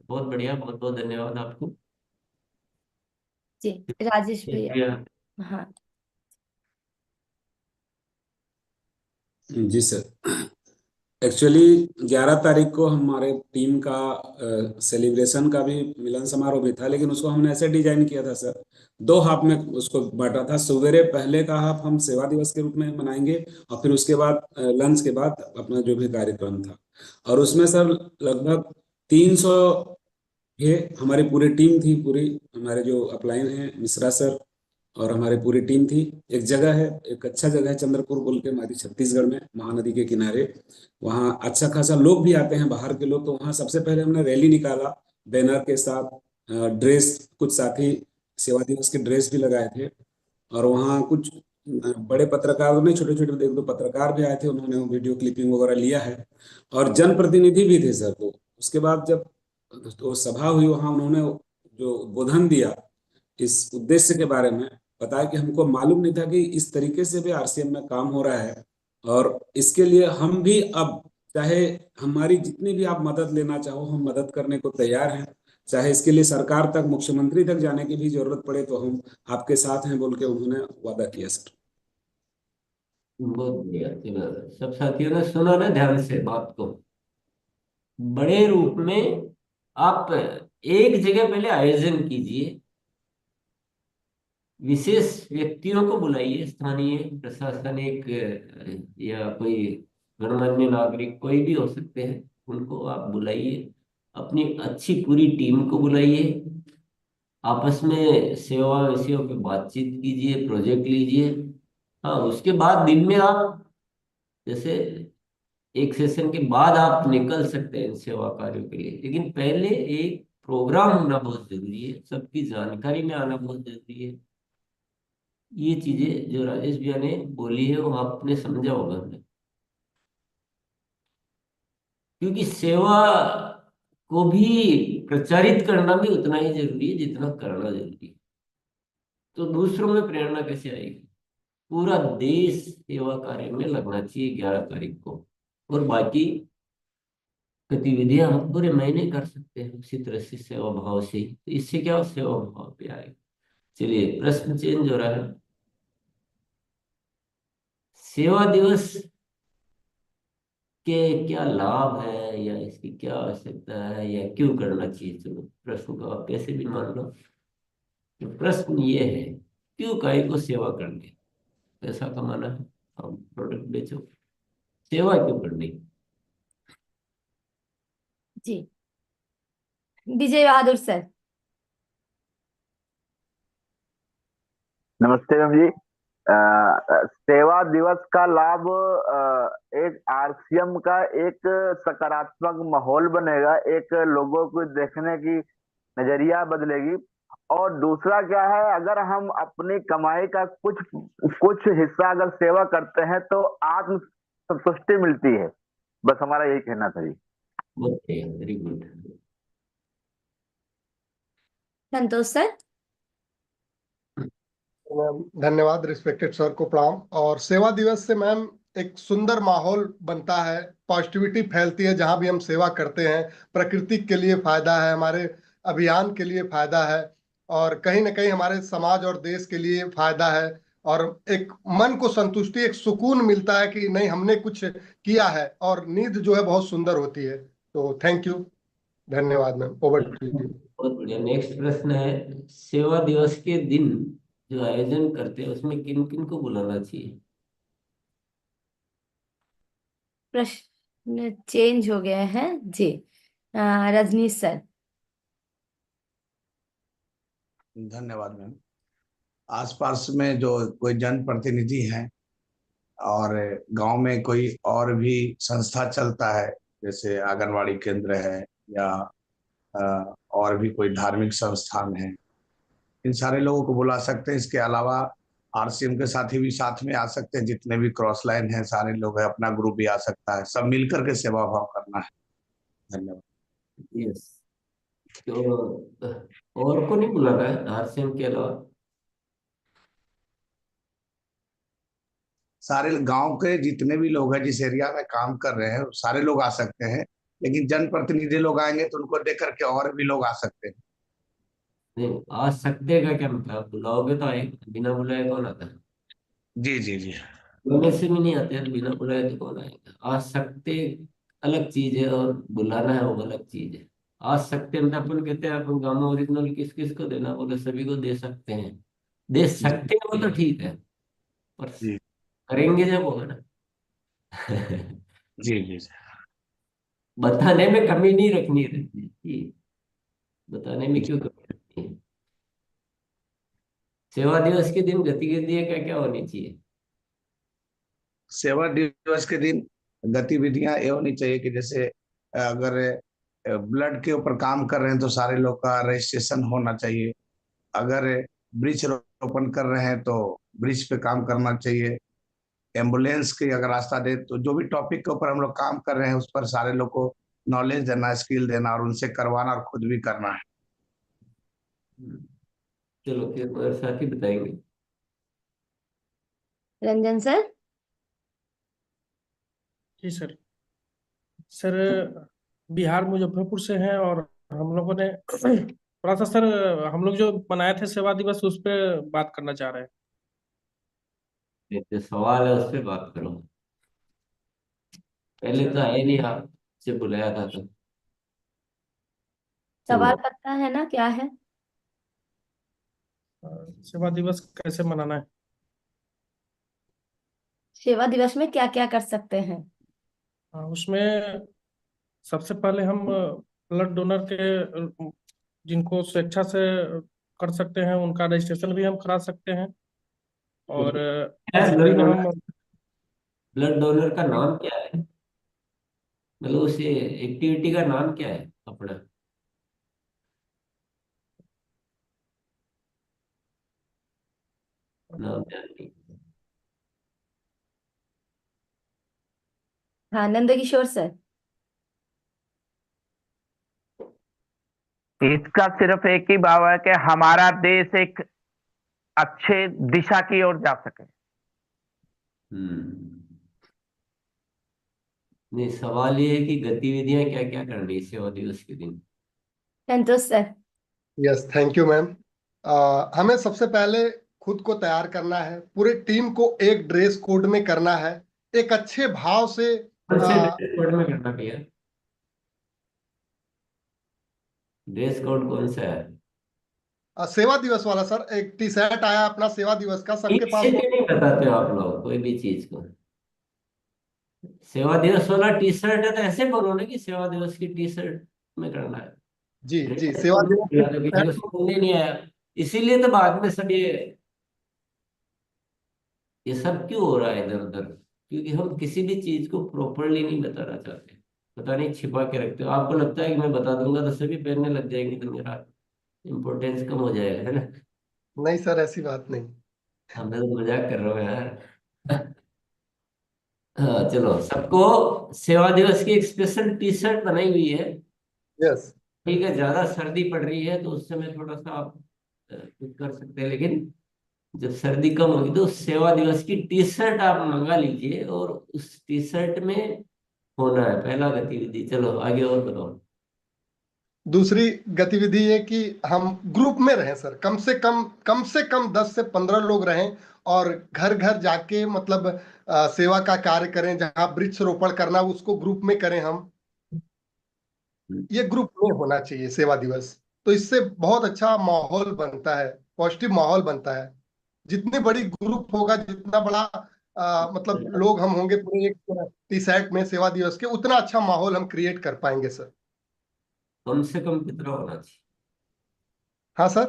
बहुत बढ़िया, बहुत बहुत धन्यवाद आपको। जी, राजेश भैया। शुक्रिया। हाँ जी सर, एक्चुअली 11 तारीख को हमारे टीम का सेलिब्रेशन का भी मिलन समारोह भी था, लेकिन उसको हमने ऐसे डिजाइन किया था सर, 2 हाफ में उसको बांटा था। सवेरे पहले का हाफ हम सेवा दिवस के रूप में मनाएंगे, और फिर उसके बाद लंच के बाद अपना जो भी कार्यक्रम था, और उसमें सर लगभग 300 ये हमारी पूरी टीम थी, पूरी हमारे जो अपलाइन हैं मिश्रा सर और हमारी पूरी टीम थी। एक जगह है, एक अच्छा जगह है चंद्रपुर बोल के, हमारी छत्तीसगढ़ में महानदी के किनारे, वहाँ अच्छा खासा लोग भी आते हैं, बाहर के लोग। तो वहाँ सबसे पहले हमने रैली निकाला बैनर के साथ, ड्रेस, कुछ साथी सेवा दिवस के ड्रेस भी लगाए थे, और वहाँ कुछ बड़े पत्रकार नहीं, छोटे छोटे 1-2 पत्रकार भी आए थे, उन्होंने वीडियो क्लिपिंग वगैरह लिया है, और जनप्रतिनिधि भी थे सर। तो उसके बाद जब तो सभा हुई, वहाँ उन्होंने जो उद्बोधन दिया इस उद्देश्य के बारे में, बताया कि हमको मालूम नहीं था कि इस तरीके से भी आरसीएम में काम हो रहा है, और इसके लिए हम भी अब, चाहे हमारी जितनी भी आप मदद लेना चाहो, हम मदद करने को तैयार हैं। चाहे इसके लिए सरकार तक, मुख्यमंत्री तक जाने की भी जरूरत पड़े तो हम आपके साथ हैं बोल के उन्होंने वादा किया सर। बहुत बढ़िया, चलो सब साथियों ने सुना ना ध्यान से बात को। बड़े रूप में आप एक जगह पहले आयोजन कीजिए, विशेष व्यक्तियों को बुलाइए, स्थानीय प्रशासनिक या कोई गणमान्य नागरिक, कोई भी हो सकते हैं, उनको आप बुलाइए, अपनी अच्छी पूरी टीम को बुलाइए, आपस में सेवा विषयों पे बातचीत कीजिए, प्रोजेक्ट लीजिए। हाँ, उसके बाद दिन में आप जैसे एक सेशन के बाद आप निकल सकते हैं इन सेवा कार्यों के लिए, लेकिन पहले एक प्रोग्राम होना बहुत जरूरी है, सबकी जानकारी में आना बहुत जरूरी है। ये चीजें जो राजेश भैया ने बोली है वो आपने समझा होगा हमने, क्योंकि सेवा को भी प्रचारित करना भी उतना ही जरूरी है जितना करना जरूरी है। तो दूसरों में प्रेरणा कैसे आएगी? पूरा देश सेवा कार्य में लगना चाहिए 11 तारीख को, और बाकी गतिविधियां हम पूरे महीने कर सकते हैं उसी तरह से सेवा भाव से ही। तो इससे क्या सेवा भाव पे आएगा। चलिए, प्रश्न चेंज हो रहा है। सेवा दिवस के क्या लाभ है, या इसकी क्या आवश्यकता है, या क्यों करना चाहिए? चलो, प्रश्न को आप कैसे भी मान लो, तो प्रश्न ये है, क्यों काय को सेवा करनी? पैसा कमाना है, हम प्रोडक्ट बेचो, सेवा क्यों करनी? जी, विजय बहादुर सर। नमस्ते मैम जी। सेवा दिवस का लाभ एक आरसीएम का एक सकारात्मक माहौल बनेगा, एक लोगों को देखने की नजरिया बदलेगी। और दूसरा क्या है, अगर हम अपनी कमाई का कुछ कुछ हिस्सा अगर सेवा करते हैं तो आत्म संतुष्टि मिलती है। बस हमारा यही कहना था जी। Okay, very good. Santosh sir. Ma'am धन्यवाद, रिस्पेक्टेड सर को प्रणाम। और सेवा दिवस से मैम एक सुंदर माहौल बनता है, पॉजिटिविटी फैलती है जहां भी हम सेवा करते हैं। प्रकृति के लिए फायदा है, हमारे अभियान के लिए फायदा है, और कहीं ना कहीं हमारे समाज और देश के लिए फायदा है। और एक मन को संतुष्टि, एक सुकून मिलता है कि नहीं हमने कुछ किया है, और नींद जो है बहुत सुंदर होती है। तो थैंक यू, धन्यवाद मैम, ओवर टू यू। बहुत बढ़िया। नेक्स्ट प्रश्न है, सेवा दिवस के दिन जो आयोजन करते हैं उसमें किन किन को बुलाना चाहिए? प्रश्न चेंज हो गया है जी। रजनीश सर। धन्यवाद मैम। आसपास में जो कोई जनप्रतिनिधि हैं और गांव में कोई और भी संस्था चलता है, जैसे आंगनवाड़ी केंद्र है या और भी कोई धार्मिक संस्थान है, इन सारे लोगों को बुला सकते हैं। इसके अलावा आरसीएम के साथी भी साथ में आ सकते हैं, जितने भी क्रॉस लाइन है सारे लोग हैं, अपना ग्रुप भी आ सकता है। सब मिलकर के सेवा भाव करना है। धन्यवाद। यस, तो और को नहीं बुलाना है आरसीएम के अलावा? सारे गांव के जितने भी लोग हैं, जिस एरिया में काम कर रहे हैं, सारे लोग आ सकते हैं। लेकिन जनप्रतिनिधि लोग आएंगे तो उनको देख करके और भी लोग आ सकते हैं। नहीं, आ सकते का क्या मतलब? बुलाओगे तो आएगा, बिना बुलाए कौन आता है? जी जी जी। बुलाने से भी नहीं आते हैं, बिना बुलाए तो कौन आएगा? आ सकते अलग चीज है, और बुलाना है वो अलग चीज है। आ सकते मतलब अपन कहते हैं अपन गाँव में ओरिजिनल किस किस को देना, बोले सभी को दे सकते हैं। दे सकते हैं वो तो ठीक है, पर जी करेंगे जब होगा ना। जी जी। बताने में कमी नहीं रखनी रहती, बताने में क्यों कमी रखनी है? सेवा दिवस के दिन गतिविधियां क्या क्या होनी चाहिए? सेवा दिवस के दिन गतिविधियां ये होनी चाहिए कि जैसे अगर ब्लड के ऊपर काम कर रहे हैं तो सारे लोग का रजिस्ट्रेशन होना चाहिए। अगर वृक्ष रोपण कर रहे हैं तो वृक्ष पे काम करना चाहिए। एम्बुलेंस की अगर रास्ता दे, तो जो भी टॉपिक के ऊपर हम लोग काम कर रहे हैं उस पर सारे लोग को नॉलेज देना, स्किल देना और उनसे करवाना और खुद भी करना है। चलो, फिर मेरे साथ ही बताएंगे। रंजन सर। जी सर। सर बिहार मुजफ्फरपुर से हैं, और हम लोगों ने थोड़ा सा सर, हम लोग जो मनाए थे सेवा दिवस उस पर बात करना चाह रहे हैं। एक जो सवाल है उस पर बात करो। पहले तो आए नहीं, आपसे बुलाया था तो। सवाल चलो, पता है ना क्या है? सेवा दिवस कैसे मनाना है? सेवा दिवस में क्या क्या कर सकते हैं? उसमें सबसे पहले हम ब्लड डोनर के जिनको स्वेच्छा से कर सकते हैं उनका रजिस्ट्रेशन भी हम करा सकते हैं। और इस दिन हम ब्लड डोनर का नाम क्या है? मतलब उस एक्टिविटी का नाम क्या है अपना? नाम ध्यान नहीं। हाँ, नंद किशोर सर। इसका सिर्फ एक ही भाव है कि हमारा देश एक अच्छे दिशा की ओर जा सके। नहीं, सवाल ये है कि गतिविधियां क्या क्या करनी है सेवा दिवस के दिन। Santosh sir. Yes, thank you ma'am. हमें सबसे पहले खुद को तैयार करना है, पूरे टीम को एक ड्रेस कोड में करना है, एक अच्छे भाव से। कौन से ड्रेस कोड में करना भैया? ड्रेस कोड कौन सा है? सेवा दिवस वाला सर, एक टी शर्ट आया अपना सेवा दिवस का, सबके ठीक पास से क्यों नहीं बताते हो आप लोग कोई भी चीज को? सेवा दिवस वाला टी शर्ट है तो ऐसे बोलो ना कि सेवा दिवस की टी शर्ट में करना है। जी जी, ड्रेस सेवा कोड दिवस में किसी को समझ नहीं आया, इसीलिए तो बाद में सब ये सब क्यों हो रहा है इधर उधर, क्योंकि हम किसी भी चीज को प्रॉपरली नहीं बताना चाहते। पता नहीं छिपा के रखते हो। आपको लगता है कि मैं बता दूंगा तो सभी पहनने लग जाएंगे तो मेरा इम्पोर्टेंस कम हो जाएगा, है ना? नहीं सर, ऐसी बात नहीं। मैं तो मजाक कर रहा हूँ यार। हाँ चलो, सबको सेवा दिवस की एक स्पेशल टी शर्ट बनाई हुई है। यस। ठीक है, ज्यादा सर्दी पड़ रही है तो उस समय थोड़ा सा आप कुछ कर सकते हैं, लेकिन जब सर्दी कम होगी तो सेवा दिवस की टी शर्ट आप मंगा लीजिए और उस टी शर्ट में होना है पहला गतिविधि। चलो आगे और बताओ। दूसरी गतिविधि है कि हम ग्रुप में रहें सर, कम से कम 10 से 15 लोग रहें और घर घर जाके मतलब सेवा का कार्य करें। जहां वृक्षारोपण करना उसको ग्रुप में करें हम। ये ग्रुप में होना चाहिए सेवा दिवस, तो इससे बहुत अच्छा माहौल बनता है, पॉजिटिव माहौल बनता है। जितनी बड़ी ग्रुप होगा, जितना बड़ा मतलब लोग हम होंगे पूरे एक टी शर्ट में सेवा दिवस के, उतना अच्छा माहौल हम क्रिएट कर पाएंगे सर। कम से कम कितना होना चाहिए? हाँ सर।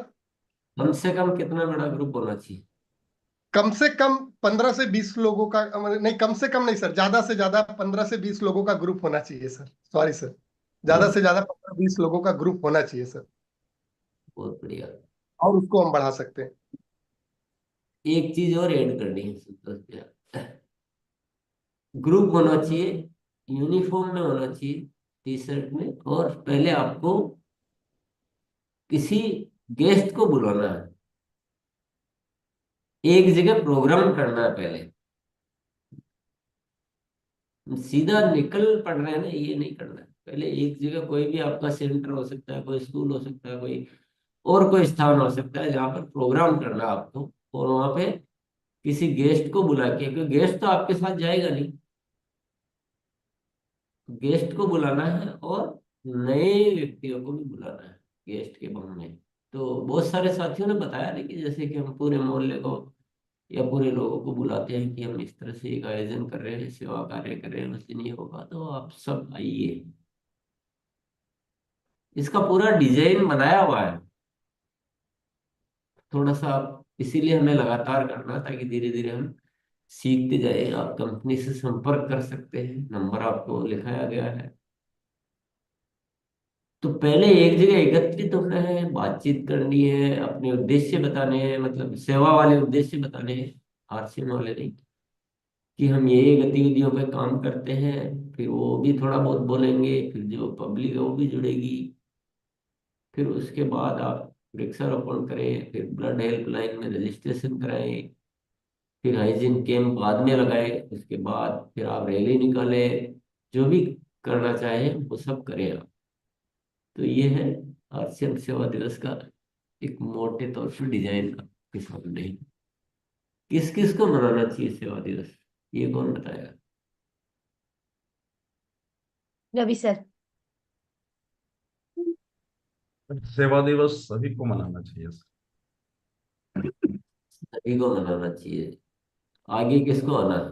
कम से कम कितना बड़ा ग्रुप होना चाहिए? कम से कम 15 से 20 लोगों का, नहीं कम से कम नहीं सर, ज्यादा से ज्यादा 15 से 20 लोगों का ग्रुप होना चाहिए सर। सॉरी सर, ज्यादा से ज्यादा 15-20 लोगों का ग्रुप होना चाहिए सर। बहुत बढ़िया। और उसको हम बढ़ा सकते हैं। एक चीज और ऐड करनी है संतोष भैया, ग्रुप होना चाहिए, यूनिफॉर्म में होना चाहिए, टी शर्ट में, और पहले आपको किसी गेस्ट को बुलाना है, एक जगह प्रोग्राम करना है पहले। सीधा निकल पड़ रहे हैं ना, ये नहीं करना है। पहले एक जगह, कोई भी आपका सेंटर हो सकता है, कोई स्कूल हो सकता है, कोई और कोई स्थान हो सकता है जहाँ पर प्रोग्राम करना है आपको, और वहां पे किसी गेस्ट को बुला के, क्योंकि गेस्ट तो आपके साथ जाएगा नहीं, गेस्ट को बुलाना है और नए व्यक्तियों को भी बुलाना है गेस्ट के बहाने। तो बहुत सारे साथियों ने बताया ना कि जैसे कि हम पूरे मोहल्ले को या पूरे लोगों को बुलाते हैं कि हम इस तरह से एक आयोजन कर रहे हैं, सेवा कार्य कर रहे हैं, उस दिन ये होगा तो आप सब आइए। इसका पूरा डिजाइन बनाया हुआ है थोड़ा सा आप, इसीलिए हमें लगातार करना है ताकि धीरे धीरे हम सीखते जाए। आप कंपनी से संपर्क कर सकते हैं, नंबर आपको लिखाया गया है। तो पहले एक जगह एकत्रित होना है, बातचीत करनी है, अपने उद्देश्य बताने हैं, मतलब सेवा वाले उद्देश्य बताने हैं, आरसीएम वाले नहीं, कि हम ये गतिविधियों पे काम करते हैं। फिर वो भी थोड़ा बहुत बोलेंगे, फिर जो पब्लिक है वो भी जुड़ेगी। फिर उसके बाद आप वृक्षारोपण करें, फिर ब्लड हेल्पलाइन में रजिस्ट्रेशन कराएं, फिर हाइजीन कैंप बाद में लगाएं, उसके बाद फिर आप रैली निकालें, जो भी करना चाहें वो सब करें आप। तो ये है आरसीएम सेवा दिवस का एक मोटे तौर पर डिजाइन का के सामने। किस किस को मनाना चाहिए सेवा दिवस, ये कौन बताएगा? रवि सर। सेवा दिवस सभी को मनाना चाहिए सर। सभी को मनाना चाहिए। आगे किसको आना है?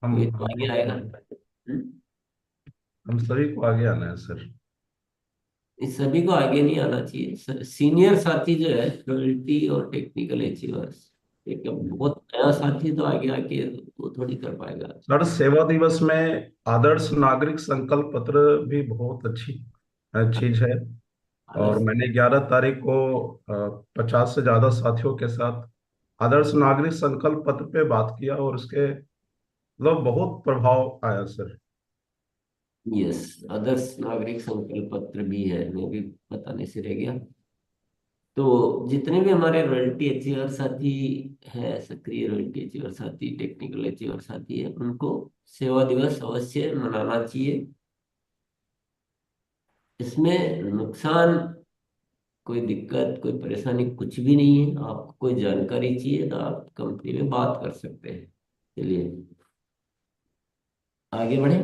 हम ये तो आगे आएगा। हम सभी को आगे आना है सर। इस सभी को आगे नहीं आना चाहिए। सीनियर साथी जो है, क्वालिटी और टेक्निकल अचीवर्स, एक बहुत नया साथी तो आगे आके वो थोड़ी कर पाएगा। सर सेवा दिवस में आदर्श नागरिक संकल्प पत्र भी बहुत अच्छी चीज है, और मैंने 11 तारीख को 50 से ज्यादा साथियों के साथ आदर्श नागरिक संकल्प पत्र पे बात किया और उसके मतलब बहुत प्रभाव आया सर। यस, आदर्श नागरिक संकल्प पत्र भी है, मैं भी बताने से रह गया। तो जितने भी हमारे रॉयल्टी अचीवर साथी है, सक्रिय रॉयल्टी अचीवर साथी, टेक्निकल अचीवर साथी है, उनको सेवा दिवस अवश्य मनाना चाहिए। इसमें नुकसान, कोई दिक्कत, कोई परेशानी कुछ भी नहीं है। आपको कोई जानकारी चाहिए तो आप कंपनी में बात कर सकते हैं। चलिए आगे बढ़े।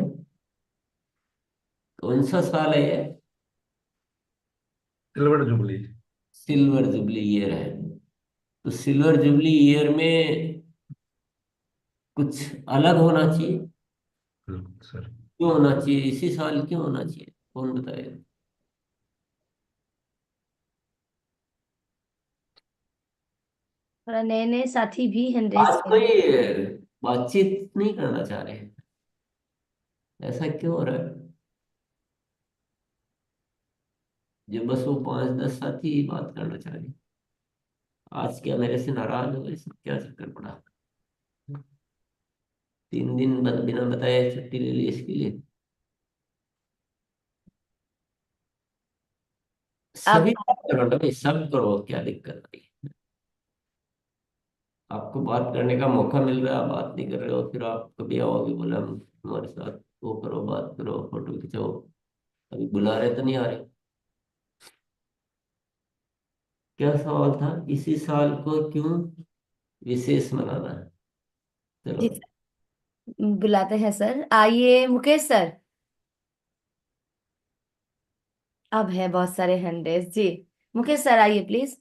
कौन सा साल है ये? Silver jubilee. Silver jubilee year है। तो सिल्वर जुबली ईयर में कुछ अलग होना चाहिए। सर क्यों होना चाहिए? इसी साल क्यों होना चाहिए? कौन बताएगा? थोड़ा नए नए साथी भी हैंड रेस आज कोई करें। बातचीत नहीं करना चाह रहे हैं, ऐसा क्यों हो रहा है? जो बस वो 5-10 साथी ही बात करना चाह रहे हैं। आज क्या मेरे से नाराज हो गए? सब क्या चक्कर पड़ा? 3 दिन बिना बताए छुट्टी ले ली इसके लिए। आप सभी बात करो ना भाई, सब करो, क्या दिक्कत आई? आपको बात करने का मौका मिल रहा है, आप बात नहीं कर रहे हो, फिर आप कभी आओगे बोला हम हमारे साथ वो करो, बात करो, फोटो खिंचाओ। अभी बुला रहे तो नहीं आ रहे। क्या सवाल था? इसी साल को क्यों विशेष मनाना है? चलो। जी सर, बुलाते हैं सर। आइए मुकेश सर। अब है बहुत सारे हैंड रेस। जी मुकेश सर आइए प्लीज।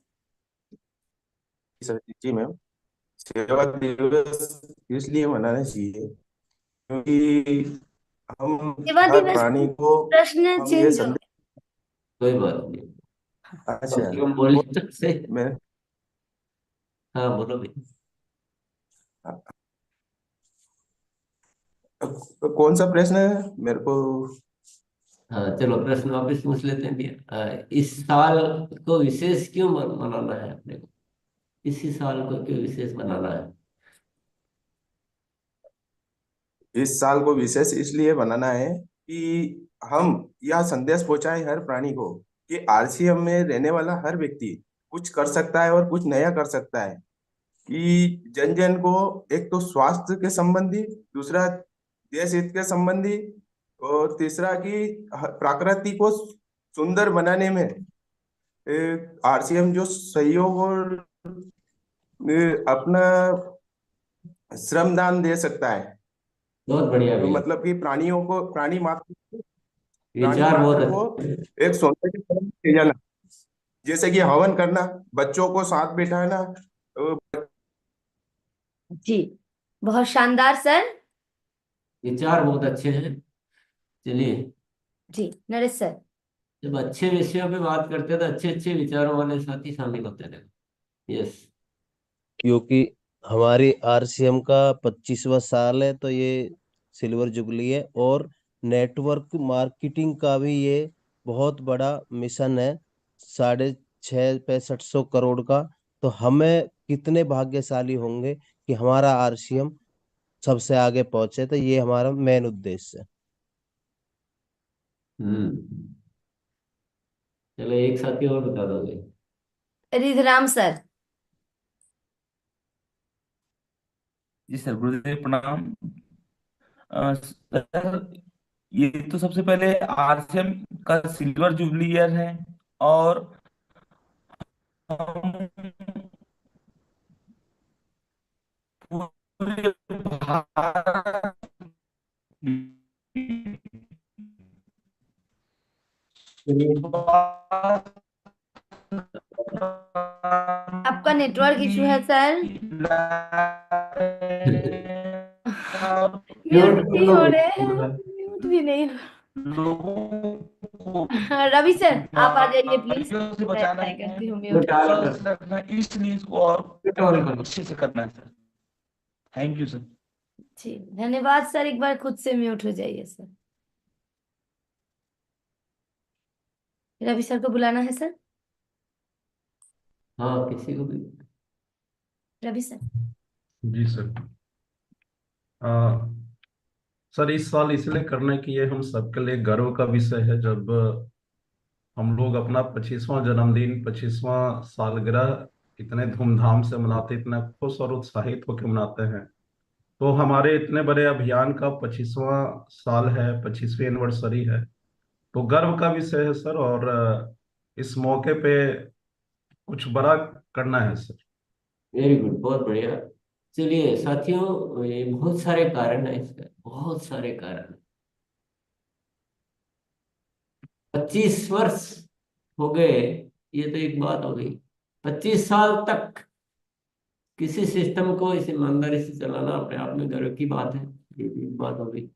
सर जी मैम, सेवा दिवस इसलिए मनाना चाहिए क्योंकि हम सेवा हर दिवस प्राणी को प्रश्न हम ये चेंज हो संदेश। कोई बात नहीं, कम अच्छा, से कम बोले तो से। मैं हाँ बोलो भाई। कौन सा प्रश्न है मेरे को? हाँ चलो, प्रश्न वापिस पूछ लेते हैं भैया। इस साल को विशेष क्यों मनाना है अपने को? इसी साल को क्यों विशेष मनाना है? इस साल को विशेष इसलिए बनाना है कि हम यह संदेश पहुंचाएं हर प्राणी को कि आरसीएम में रहने वाला हर व्यक्ति कुछ कर सकता है और कुछ नया कर सकता है। कि जन जन को एक तो स्वास्थ्य के संबंधी, दूसरा देश हित के संबंधी, और तीसरा कि प्रकृति को सुंदर बनाने में आरसीएम जो सहयोग और अपना श्रमदान दे सकता है। बहुत बढ़िया भैया, मतलब कि प्राणियों को, प्राणी विचार बहुत मात्र को अच्छे। एक सौंदर्य की तरफ ले जाना, जैसे कि हवन करना, बच्चों को साथ बिठाना। जी बहुत शानदार सर। विचार बहुत अच्छे हैं। चलिए, जी नरेश सर। जब अच्छे विषयों पे बात करते हैं तो अच्छे अच्छे विचारों वाले साथी शामिल होते हैं। यस। क्योंकि हमारी आरसीएम का 25वां साल है, तो ये सिल्वर जुबली है। और नेटवर्क मार्केटिंग का भी ये बहुत बड़ा मिशन है, 6,65 करोड़ का। तो हमें कितने भाग्यशाली होंगे कि हमारा आरसीएम सबसे आगे पहुंचे। तो ये हमारा मेन उद्देश्य है। हम्म। चलो एक साथी और बता दोगे? रिधराम सर। जी सर, गुरुदेव प्रणाम। सर, ये तो सबसे पहले आरसीएम का सिल्वर जुबली ईयर है। और हम पूरे भारत आपका नेटवर्क इशू है सर। म्यूट म्यूट कर नहीं लो हो भाई। रहे हैं, म्यूट भी नहीं हो। लोगों रवि सर आप आ जाइए प्लीज। बीमारियों से मैं बचाना ट्राई है, करती हूँ म्यूट म्यूट ऑल करने कर स्वस्थ रखना है, इसलिए इसको और म्यूट ऑल करो। अच्छे से करना है सर। Thank you sir. जी धन्यवाद सर। एक बार खुद से म्यूट हो जाइए सर। रवि सर को बुलाना है सर। हाँ किसी को भी। रवि सर। जी सर। सर इस साल इसलिए करने की ये हम सबके लिए गर्व का विषय है, जब हम लोग अपना 25वां जन्मदिन, 25वां सालगिरह इतने धूमधाम से मनाते, इतना खुश और उत्साहित होकर मनाते हैं। तो हमारे इतने बड़े अभियान का 25वां साल है, 25वीं एनिवर्सरी है, तो गर्व का विषय है सर। और इस मौके पे कुछ बड़ा करना है सर। वेरी गुड, बहुत बढ़िया। चलिए साथियों, ये बहुत सारे कारण है इसका, बहुत सारे कारण। 25 वर्ष हो गए, ये तो एक बात हो गई। 25 साल तक किसी सिस्टम को इस ईमानदारी से चलाना अपने आप में गर्व की बात है, ये भी एक बात हो गई।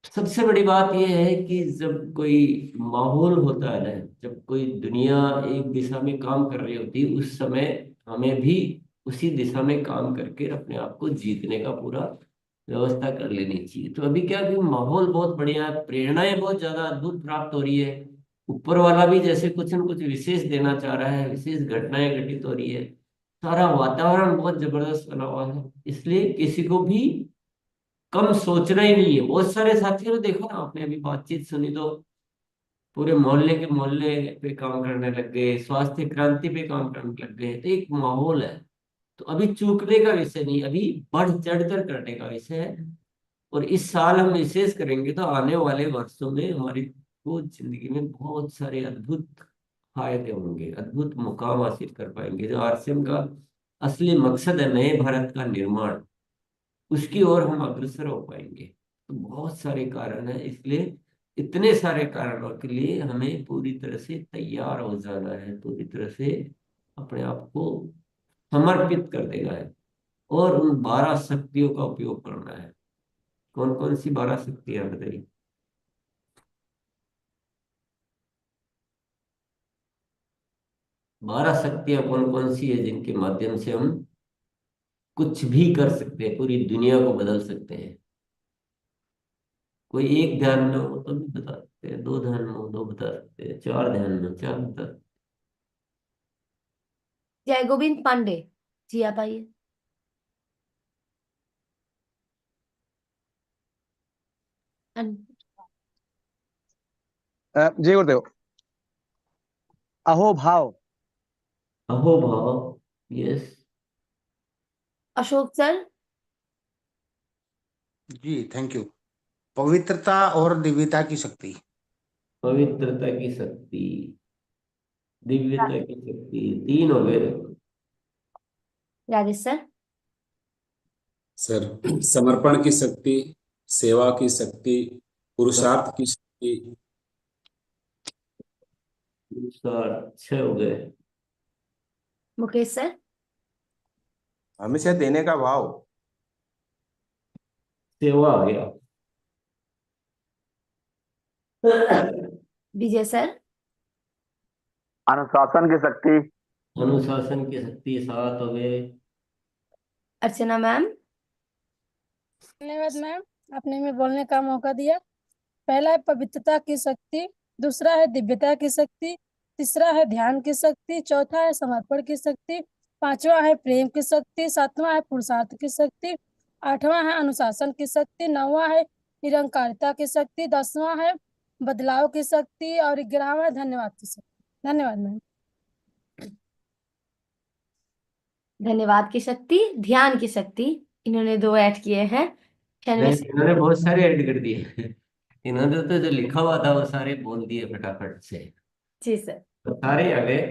सबसे बड़ी बात यह है कि जब कोई माहौल होता है ना, जब कोई दुनिया एक दिशा में काम कर रही होती है, उस समय हमें भी उसी दिशा में काम करके अपने आप को जीतने का पूरा व्यवस्था कर लेनी चाहिए। तो अभी क्या कि माहौल बहुत बढ़िया है, प्रेरणाएं बहुत ज्यादा अद्भुत प्राप्त हो रही है। ऊपर वाला भी जैसे कुछ न कुछ विशेष देना चाह रहा है, विशेष घटनाएं घटित हो रही है। सारा वातावरण बहुत जबरदस्त बना हुआ है, इसलिए किसी को भी कम सोचना ही नहीं है। बहुत सारे साथियों ने देखो ना, आपने अभी बातचीत सुनी तो पूरे मोहल्ले के मोहल्ले पे काम करने लग गए, स्वास्थ्य क्रांति पे काम करने लग गए। तो एक माहौल है। तो अभी चूकने का विषय नहीं, अभी बढ़ चढ़कर करने का विषय है। और इस साल हम विशेष करेंगे तो आने वाले वर्षों में हमारी को जिंदगी में बहुत सारे अद्भुत फायदे होंगे, अद्भुत मुकाम हासिल कर पाएंगे। जो आरसीएम का असली मकसद है, नए भारत का निर्माण, उसकी ओर हम अग्रसर हो पाएंगे। तो बहुत सारे कारण हैं, इसलिए इतने सारे कारणों के लिए हमें पूरी तरह से तैयार हो जाना है, पूरी तरह से अपने आप को समर्पित कर देना है और उन 12 शक्तियों का उपयोग करना है। कौन कौन सी 12 शक्तियां बताइए? 12 शक्तियां कौन कौन सी है जिनके माध्यम से हम कुछ भी कर सकते हैं, पूरी दुनिया को बदल सकते हैं? कोई एक ध्यान में हो तो भी बता सकते हैं, दो ध्यान में हो दो बता सकते हैं, चार ध्यान में चार बता सकते जय गोविंद पांडे जी, आप आइए। जय गुरुदेव। अहोभाव। हैं। अहोभाव, यस। अशोक सर। जी थैंक यू। पवित्रता और दिव्यता की शक्ति। पवित्रता की शक्ति, दिव्यता की शक्ति, तीन हो गए। राजेश सर। सर समर्पण की शक्ति, सेवा की शक्ति, पुरुषार्थ की शक्ति। छह हो गए। मुकेश सर। हमेशा देने का भाव। सेवा आ गया। विजय सर। अनुशासन की शक्ति। अनुशासन की शक्ति, सात हो गए। अर्चना मैम। धन्यवाद मैम, आपने हमें बोलने का मौका दिया। पहला है पवित्रता की शक्ति, दूसरा है दिव्यता की शक्ति, तीसरा है ध्यान की शक्ति, चौथा है समर्पण की शक्ति, पांचवा है प्रेम की शक्ति, सातवां है पुरुषार्थ की शक्ति, आठवां है अनुशासन की शक्ति, नौवां है निरंकारिता की शक्ति, 10वां है बदलाव की शक्ति और 11वां है धन्यवाद की शक्ति। धन्यवाद मैम। धन्यवाद की शक्ति, ध्यान की शक्ति, इन्होंने 2 ऐड किए हैं। नहीं, इन्होंने बहुत सारे ऐड कर दिए। इन्होंने तो जो लिखा हुआ था वो सारे बोल दिए फटाफट से। जी सर। तो सारे आ गए।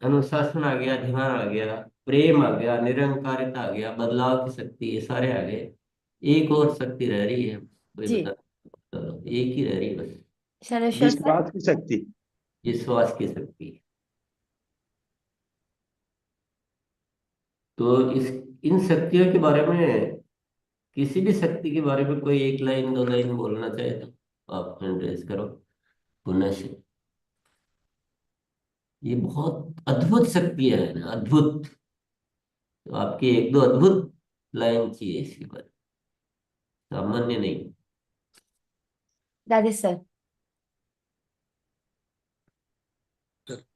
अनुशासन आ गया, ध्यान आ गया, प्रेम आ गया, निरंकारिता आ गया, बदलाव की शक्ति, ये सारे आ गए। एक और शक्ति रह रही है, कोई जी। बता दो, एक ही रह रही है बस। शनेश्वर सर। विश्वास की शक्ति। विश्वास की शक्ति। तो इस इन शक्तियों के बारे में, किसी भी शक्ति के बारे में कोई एक लाइन दो लाइन बोलना चाहे तो आप हैंड रेज करो पुनः से। ये बहुत अद्भुत शक्ति है ना, अद्भुत। तो आपकी एक दो अद्भुत लाइन चाहिए इसके बारे में, सामान्य नहीं। राजेश सर।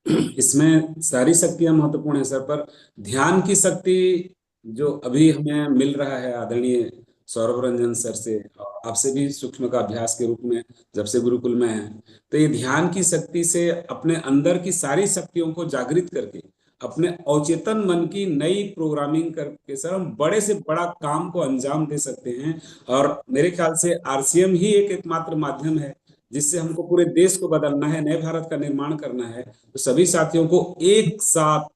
इसमें सारी शक्तियां महत्वपूर्ण है सर, पर ध्यान की शक्ति जो अभी हमें मिल रहा है आदरणीय सौरभ रंजन सर से और आपसे भी सूक्ष्म का अभ्यास के रूप में जब से गुरुकुल में है, तो ये ध्यान की शक्ति से अपने अंदर की सारी शक्तियों को जागृत करके अपने अवचेतन मन की नई प्रोग्रामिंग करके सर हम बड़े से बड़ा काम को अंजाम दे सकते हैं। और मेरे ख्याल से आरसीएम ही एक एकमात्र माध्यम है जिससे हमको पूरे देश को बदलना है, नए भारत का निर्माण करना है। तो सभी साथियों को एक साथ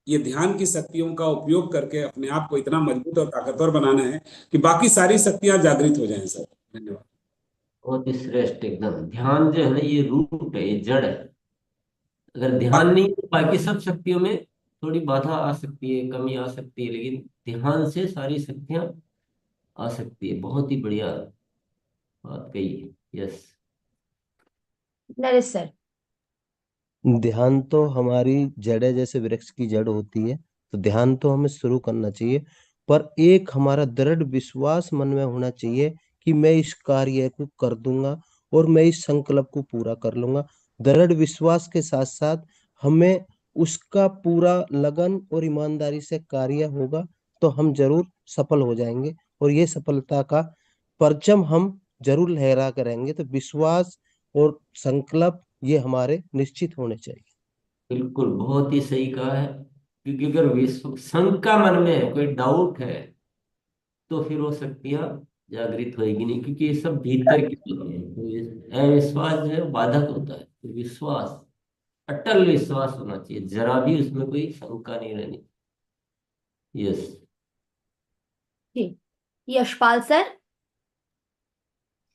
ये ध्यान की शक्तियों का उपयोग करके अपने आप को इतना मजबूत और ताकतवर बनाना है कि बाकी सारी शक्तियां जागृत हो जाएं सर। धन्यवाद। बहुत ही श्रेष्ठ एकदम। ध्यान जो है ना, ये रूट है, ये जड़ है। अगर ध्यान नहीं तो बाकी सब शक्तियों में थोड़ी बाधा आ सकती है, कमी आ सकती है, लेकिन ध्यान से सारी शक्तियां आ सकती है। बहुत ही बढ़िया बात कही है। Yes Naresh sir. ध्यान तो हमारी जड़ है, जैसे वृक्ष की जड़ होती है, तो ध्यान तो हमें शुरू करना चाहिए, पर एक हमारा दृढ़ विश्वास मन में होना चाहिए कि मैं इस कार्य को कर दूंगा और मैं इस संकल्प को पूरा कर लूंगा। दृढ़ विश्वास के साथ साथ हमें उसका पूरा लगन और ईमानदारी से कार्य होगा तो हम जरूर सफल हो जाएंगे और ये सफलता का परचम हम जरूर लहरा करेंगे। तो विश्वास और संकल्प ये हमारे निश्चित होने चाहिए। बिल्कुल, बहुत ही सही कहा है। क्योंकि अगर विश्व शंका मन में है, कोई डाउट है, तो फिर वो शक्तियां जागृत होएगी नहीं, क्योंकि ये सब भीतर की बातें हैं। तो ये अविश्वास जो है बाधक होता है। तो विश्वास, अटल विश्वास होना चाहिए, जरा भी उसमें कोई शंका नहीं रहनी। यस जी, यशपाल सर।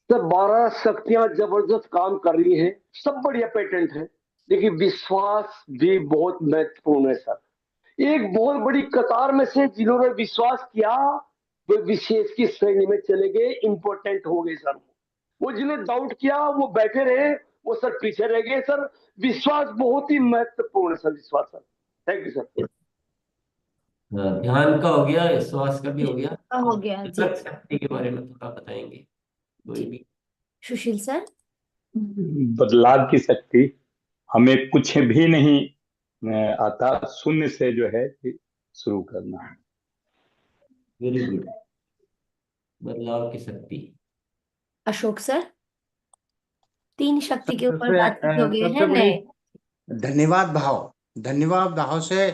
सर 12 शक्तियां जबरदस्त काम कर रही हैं, सब बढ़िया पेटेंट है, लेकिन विश्वास भी बहुत महत्वपूर्ण है सर। एक बहुत बड़ी कतार में से जिन्होंने विश्वास किया वे विशेष की श्रेणी में चले गए, इंपॉर्टेंट हो गए सर। वो जिन्होंने डाउट किया वो बैठे रहे, वो सर पीछे रह गए सर। विश्वास बहुत ही महत्वपूर्ण है सर, विश्वास सर। Thank you sir. ध्यान का हो गया, विश्वास का भी हो गया। हो गया जी। अलग शक्ति के बारे में थोड़ा बताएंगे कोई भी। सुशील सर। बदलाव की शक्ति, हमें कुछ भी नहीं आता, शून्य से जो है शुरू करना है। वेरी गुड, बदलाव की शक्ति। अशोक सर। 3 शक्ति के ऊपर सबसे बातचीत हो गए सबसे हैं बड़ी नए। धन्यवाद भाव से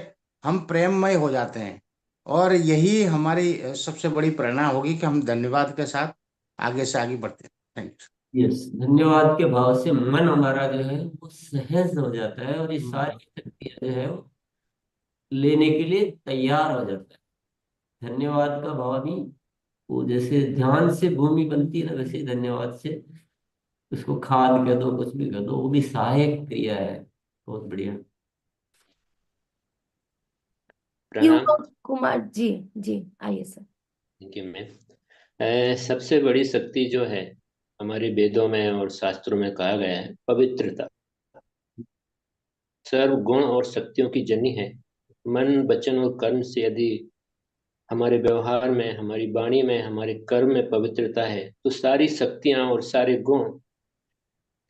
हम प्रेममय हो जाते हैं और यही हमारी सबसे बड़ी प्रेरणा होगी कि हम धन्यवाद के साथ आगे से आगे बढ़ते हैं। Thank you. यस, धन्यवाद के भाव से मन हमारा जो है वो सहज हो जाता है और ये सारी शक्तियां जो है वो लेने के लिए तैयार हो जाता है। धन्यवाद का भाव ही, वो जैसे ध्यान से भूमि बनती है ना, वैसे ही धन्यवाद से उसको खाद कह दो, कुछ भी कह दो, वो भी सहायक क्रिया है। बहुत बढ़िया। प्रणाम। कुमार जी। जी आइए सर। Thank you ma'am. सबसे बड़ी शक्ति जो है हमारे वेदों में और शास्त्रों में कहा गया है, पवित्रता सर्व गुण और शक्तियों की जननी है। मन, वचन और कर्म से यदि हमारे व्यवहार में, हमारी वाणी में, हमारे कर्म में पवित्रता है, तो सारी शक्तियां और सारे गुण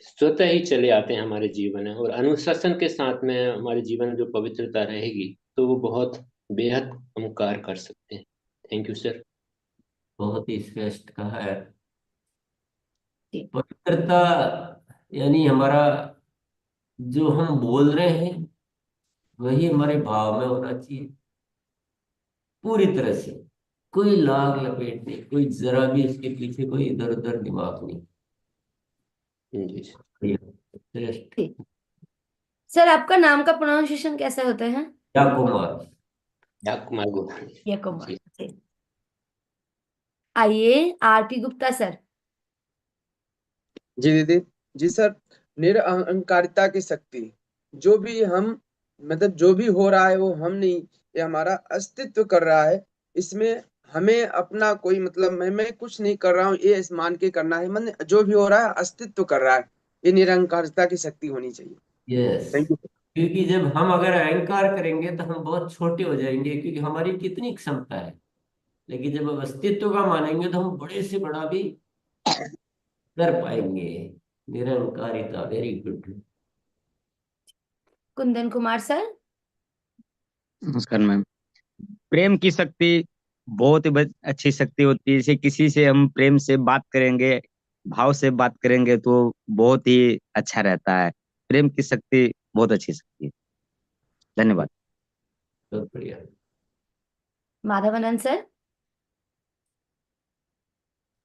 स्वतः ही चले आते हैं हमारे जीवन में। और अनुशासन के साथ में हमारे जीवन में जो पवित्रता रहेगी तो वो बहुत बेहद हम कार्य कर सकते हैं। Thank you sir. बहुत ही श्रेष्ठ कहा है। पवित्रता यानी हमारा जो हम बोल रहे हैं वही हमारे भाव में होना चाहिए पूरी तरह से। कोई लाग लपेट नहीं, कोई जरा भी इसके पीछे कोई इधर उधर दिमाग नहीं। श्रेष्ठ। सर आपका नाम का प्रोनाउंसिएशन कैसे होता है? याकुमार। याकुमार। जी। आइए आरपी गुप्ता सर। जी दीदी। जी सर, निरअहंकारिता की शक्ति, जो भी हम मतलब जो भी हो रहा है वो हम नहीं, ये हमारा अस्तित्व कर रहा है। इसमें हमें अपना कोई मतलब मैं कुछ नहीं कर रहा हूँ ये इस मान के करना है, मन जो भी हो रहा है अस्तित्व कर रहा है। ये निरअहंकारिता की शक्ति होनी चाहिए। Yes, thank you. क्योंकि जब हम अगर अहंकार करेंगे तो हम बहुत छोटे हो जाएंगे, क्योंकि हमारी कितनी क्षमता है। लेकिन जब हम अस्तित्व का मानेंगे तो हम बड़े से बड़ा भी कर पाएंगे। निरंकारिता, very good. Kundan Kumar sir. नमस्कार मैम। प्रेम की शक्ति बहुत ही अच्छी शक्ति होती है। जैसे किसी से हम प्रेम से बात करेंगे, भाव से बात करेंगे तो बहुत ही अच्छा रहता है। प्रेम की शक्ति बहुत अच्छी शक्ति है। धन्यवाद। बहुत बढ़िया। माधवानंद सर।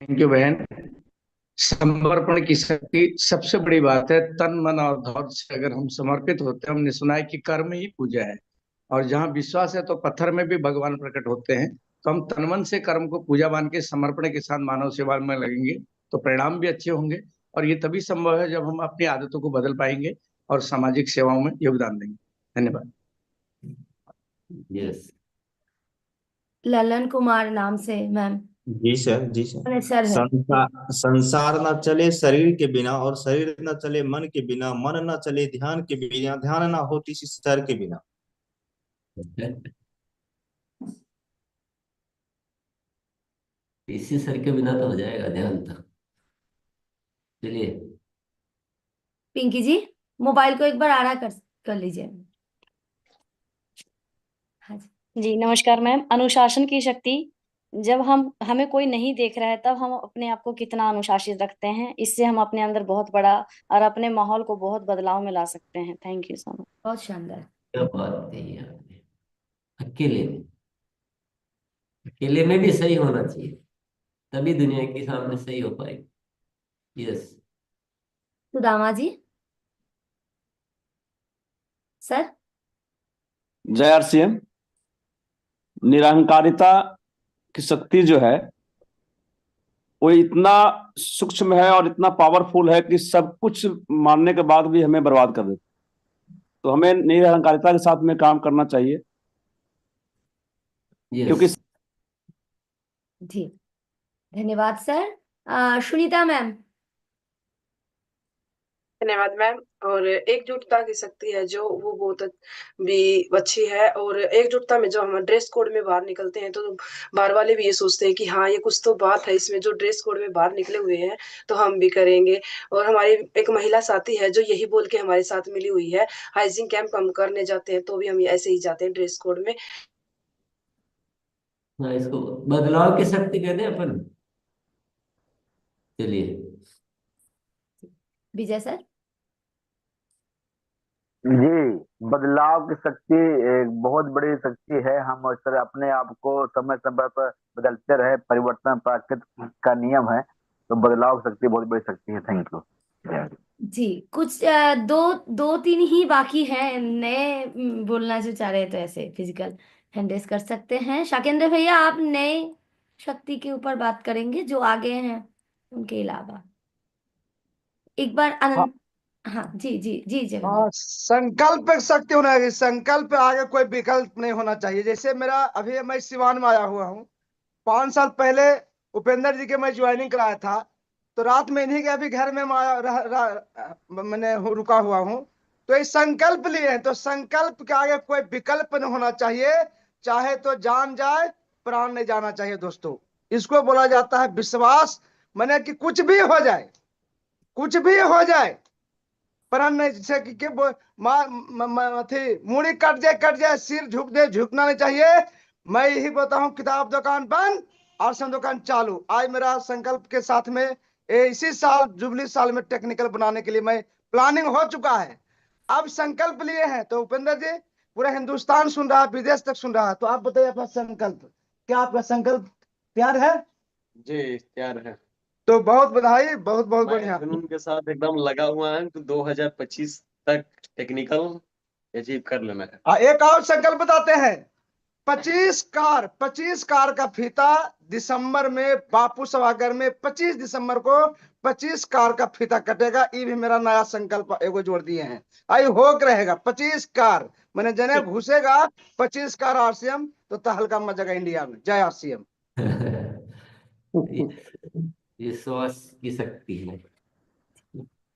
थैंक यू बहन। समर्पण की शक्ति सबसे बड़ी बात है। तन मन और धौर्य से अगर हम समर्पित होते हैं, हमने सुना है कि कर्म ही पूजा है, और जहाँ विश्वास है तो पत्थर में भी भगवान प्रकट होते हैं। तो हम तन मन से कर्म को पूजा मान के समर्पण के साथ मानव सेवा में लगेंगे तो परिणाम भी अच्छे होंगे। और ये तभी संभव है जब हम अपनी आदतों को बदल पाएंगे और सामाजिक सेवाओं में योगदान देंगे। धन्यवाद। यस। ललन कुमार नाम से मैम। जी सर, जी सर। सर है। संसार न चले शरीर के बिना, और शरीर न चले मन के बिना, मन न चले ध्यान के बिना, ध्यान न हो किसी सर के बिना। इसी सर के बिना तो हो जाएगा ध्यान तो। चलिए पिंकी जी, मोबाइल को एक बार आड़ा कर लीजिए। हाँ जी। जी नमस्कार मैम। अनुशासन की शक्ति, जब हमें कोई नहीं देख रहा है तब हम अपने आप को कितना अनुशासित रखते हैं, इससे हम अपने अंदर बहुत बड़ा और अपने माहौल को बहुत बदलाव में ला सकते हैं। Thank you so much. बहुत शानदार। क्या बात कही आपने। अकेले में भी सही होना चाहिए, तभी दुनिया के सामने सही हो पाएगी। यस। सुदामा जी। सर। जय आरसीएम। निरहंकारिता की शक्ति जो है वो इतना सूक्ष्म है और इतना पावरफुल है कि सब कुछ मानने के बाद भी हमें बर्बाद कर देती। तो हमें निरहंकारिता के साथ में काम करना चाहिए। क्योंकि जी धन्यवाद सर। सुनीता मैम। धन्यवाद मैम। और एकजुटता की शक्ति है जो वो बहुत भी अच्छी है। और एकजुटता में जो हम ड्रेस कोड में बाहर निकलते हैं तो बाहर वाले भी ये सोचते हैं कि हाँ ये कुछ तो बात है इसमें, जो ड्रेस कोड में बाहर निकले हुए हैं तो हम भी करेंगे। और हमारी एक महिला साथी है जो यही बोल के हमारे साथ मिली हुई है, हाइजीन कैंप हम करने जाते हैं तो भी हम ऐसे ही जाते हैं ड्रेस कोड में। हाँ, इसको बदलाव की शक्ति कहते हैं अपन। चलिए विजय सर। जी, बदलाव की शक्ति एक बहुत बड़ी शक्ति है। हम अक्सर अपने आप को समय समय पर बदलते रहे, परिवर्तन प्रकृति का नियम है। तो बदलाव की शक्ति बहुत बड़ी शक्ति है। थैंक यू जी। कुछ दो तीन ही बाकी हैं नए बोलना जो चाह रहे हैं, तो ऐसे फिजिकल हैंड रेस कर सकते हैं। शाकेंद्र भैया, आप नए शक्ति के ऊपर बात करेंगे जो आगे हैं उनके अलावा एक बार आनंद। हाँ जी जी जी जी। संकल्प एक शक्ति होना है। संकल्प आगे कोई विकल्प नहीं होना चाहिए। जैसे मेरा अभी मैं सिवान में आया हुआ हूँ, 5 साल पहले उपेंद्र जी के मैं ज्वाइनिंग कराया था, तो रात में इन्हीं के अभी घर में मैंने रुका हुआ हूँ। तो ये संकल्प लिए हैं, तो संकल्प के आगे कोई विकल्प नहीं होना चाहिए। चाहे तो जान जाए, प्राण नहीं जाना चाहिए दोस्तों। इसको बोला जाता है विश्वास। मैंने कि कुछ भी हो जाए, कुछ भी हो जाए, प्राण नहीं जैसे कि मूड़ी कट जाए सिर झुक दे, झुकना नहीं चाहिए। मैं यही बताऊं, किताब दुकान बंद और सब दुकान चालू। आज मेरा संकल्प के साथ में इसी साल जुबली साल में टेक्निकल बनाने के लिए मैं प्लानिंग हो चुका है। अब संकल्प लिए हैं तो उपेंद्र जी पूरा हिंदुस्तान सुन रहा है, विदेश तक सुन रहा है। तो आप बताइए अपना संकल्प क्या, आपका संकल्प तैयार है? जी तैयार है। तो बहुत बधाई, बहुत बहुत मैं बढ़िया। जुनून के साथ एकदम लगा हुआ है तो 2025 तक टेक्निकल अचीव कर लेना है। एक और संकल्प बताते हैं। 25 कार का फीता दिसंबर में बापू सभागार में 25 दिसंबर को 25 कार का फीता कटेगा। ये भी मेरा नया संकल्प एगो जोड़ दिए हैं। आई होक रहेगा 25 कार, मैंने जने घुसेगा 25 कार आरसीएम तो तहलका मचेगा इंडिया में। जय आरसीएम। विश्वास की शक्ति है।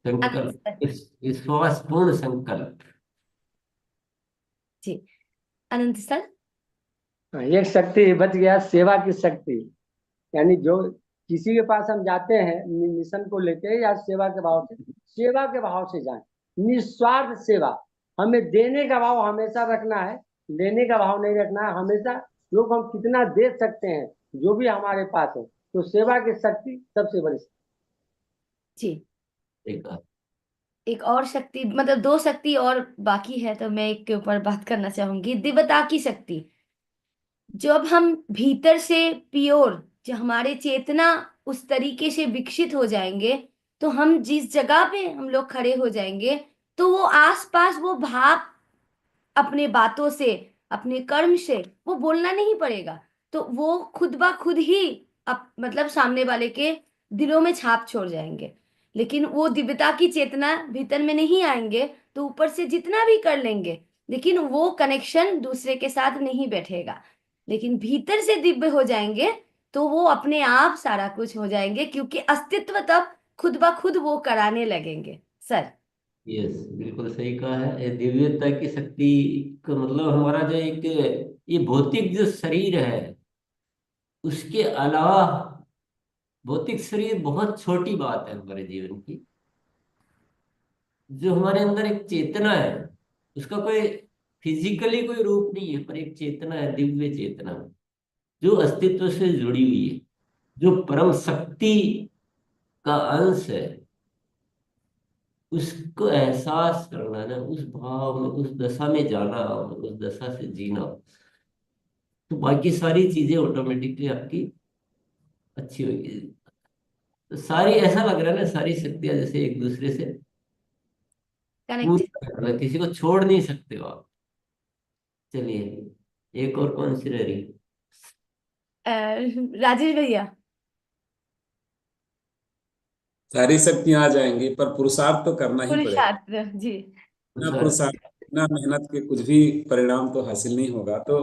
संकल्प, विश्वासपूर्ण संकल्प। जी अनंत सर। एक शक्ति बच गया, सेवा की शक्ति। यानी जो किसी के पास हम जाते हैं मिशन को लेके या सेवा के भाव से जाएं, निस्वार्थ सेवा। हमें देने का भाव हमेशा रखना है, लेने का भाव नहीं रखना है। हमेशा लोग हम कितना दे सकते हैं जो भी हमारे पास है, तो सेवा की शक्ति सबसे बड़ी जी। एक एक और शक्ति, मतलब दो शक्ति और बाकी है, तो मैं एक के ऊपर बात करना चाहूंगी, दिव्यता की शक्ति। जब हम भीतर से प्योर, जो हमारे चेतना उस तरीके से विकसित हो जाएंगे, तो हम जिस जगह पे हम लोग खड़े हो जाएंगे, तो वो आसपास वो भाव अपने बातों से, अपने कर्म से वो बोलना नहीं पड़ेगा, तो वो खुद ब खुद ही मतलब सामने वाले के दिलों में छाप छोड़ जाएंगे। लेकिन वो दिव्यता की चेतना भीतर में नहीं आएंगे, तो ऊपर से जितना भी कर लेंगे, लेकिन वो कनेक्शन दूसरे के साथ नहीं बैठेगा। लेकिन भीतर से दिव्य हो जाएंगे, तो वो अपने आप सारा कुछ हो जाएंगे, क्योंकि अस्तित्व तब खुद ब खुद वो कराने लगेंगे। सर। यस, बिल्कुल सही कहा है। ये दिव्यता की शक्ति का मतलब हमारा जो एक ये भौतिक जो शरीर है, उसके अलावा भौतिक शरीर बहुत छोटी बात है हमारे जीवन की। जो हमारे अंदर एक चेतना है, उसका कोई फिजिकली कोई रूप नहीं है, पर एक चेतना है, दिव्य चेतना, जो अस्तित्व से जुड़ी हुई है, जो परम शक्ति का अंश है। उसको एहसास करना ना, उस भाव में, उस दशा में जाना और उस दशा से जीना, तो बाकी सारी चीजें ऑटोमेटिकली आपकी अच्छी होगी। तो सारी, ऐसा लग रहा है ना, सारी शक्तियां जैसे एक दूसरे से कनेक्टेड। पूरा करना, किसी को छोड़ नहीं सकते हो आप। चलिए, एक और कौन सी रह रही? राजेश भैया। सारी शक्तियां आ जाएंगी पर पुरुषार्थ तो करना ही पड़ेगा। पुरुषार्थ। जी। बिना पुरुषार्थ, बिना मेहनत के कुछ भी परिणाम तो हासिल नहीं होगा। तो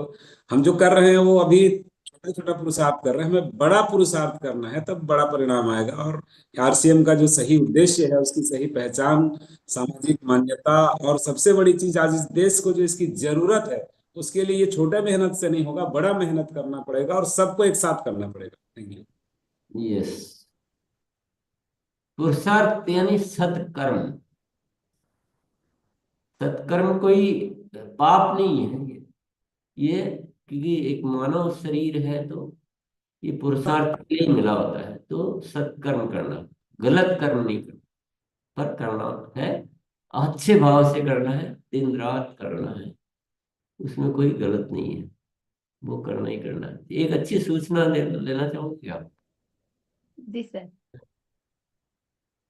हम जो कर रहे हैं वो अभी छोटा छोटा पुरुषार्थ कर रहे हैं, हमें बड़ा पुरुषार्थ करना है, तब बड़ा परिणाम आएगा। और आरसीएम का जो सही उद्देश्य है, उसकी सही पहचान, सामाजिक मान्यता, और सबसे बड़ी चीज आज इस देश को जो इसकी जरूरत है, उसके लिए ये छोटे मेहनत से नहीं होगा, बड़ा मेहनत करना पड़ेगा और सबको एक साथ करना पड़ेगा। Thank you. यस, पुरुषार्थ यानी सत्कर्म। सत्कर्म कोई पाप नहीं है ये, क्योंकि एक मानव शरीर है, तो ये पुरुषार्थ के लिए मिला होता है। तो सत्कर्म करना, गलत कर्म नहीं करना, पर करना है, अच्छे भाव से करना है, दिन रात करना है, उसमें कोई गलत नहीं है, वो करना ही करना है। एक अच्छी सूचना लेना चाहूंगी आप। जी सर।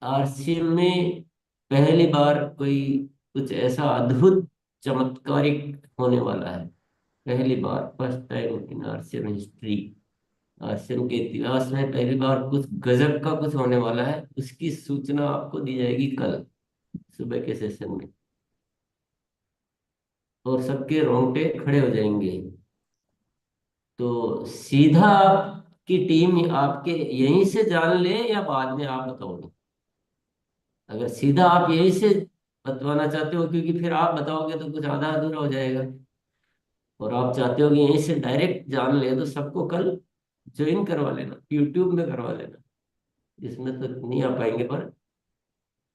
आरसीएम में पहली बार कोई कुछ ऐसा अद्भुत चमत्कारिक होने वाला है। पहली बार, first time in RCM history, RCM के इतिहास में पहली बार कुछ गजब का कुछ होने वाला है। उसकी सूचना आपको दी जाएगी कल सुबह के सेशन में, और सबके रोंगटे खड़े हो जाएंगे। तो सीधा आपकी टीम आपके यहीं से जान ले या बाद में आप बताओगे? अगर सीधा आप यहीं से बतवाना चाहते हो, क्योंकि फिर आप बताओगे तो कुछ आधा अधूरा हो जाएगा, और आप चाहते हो कि यहीं से डायरेक्ट जान ले, तो सबको कल ज्वाइन करवा लेना, यूट्यूब में करवा लेना। इसमें तो नहीं आ पाएंगे, पर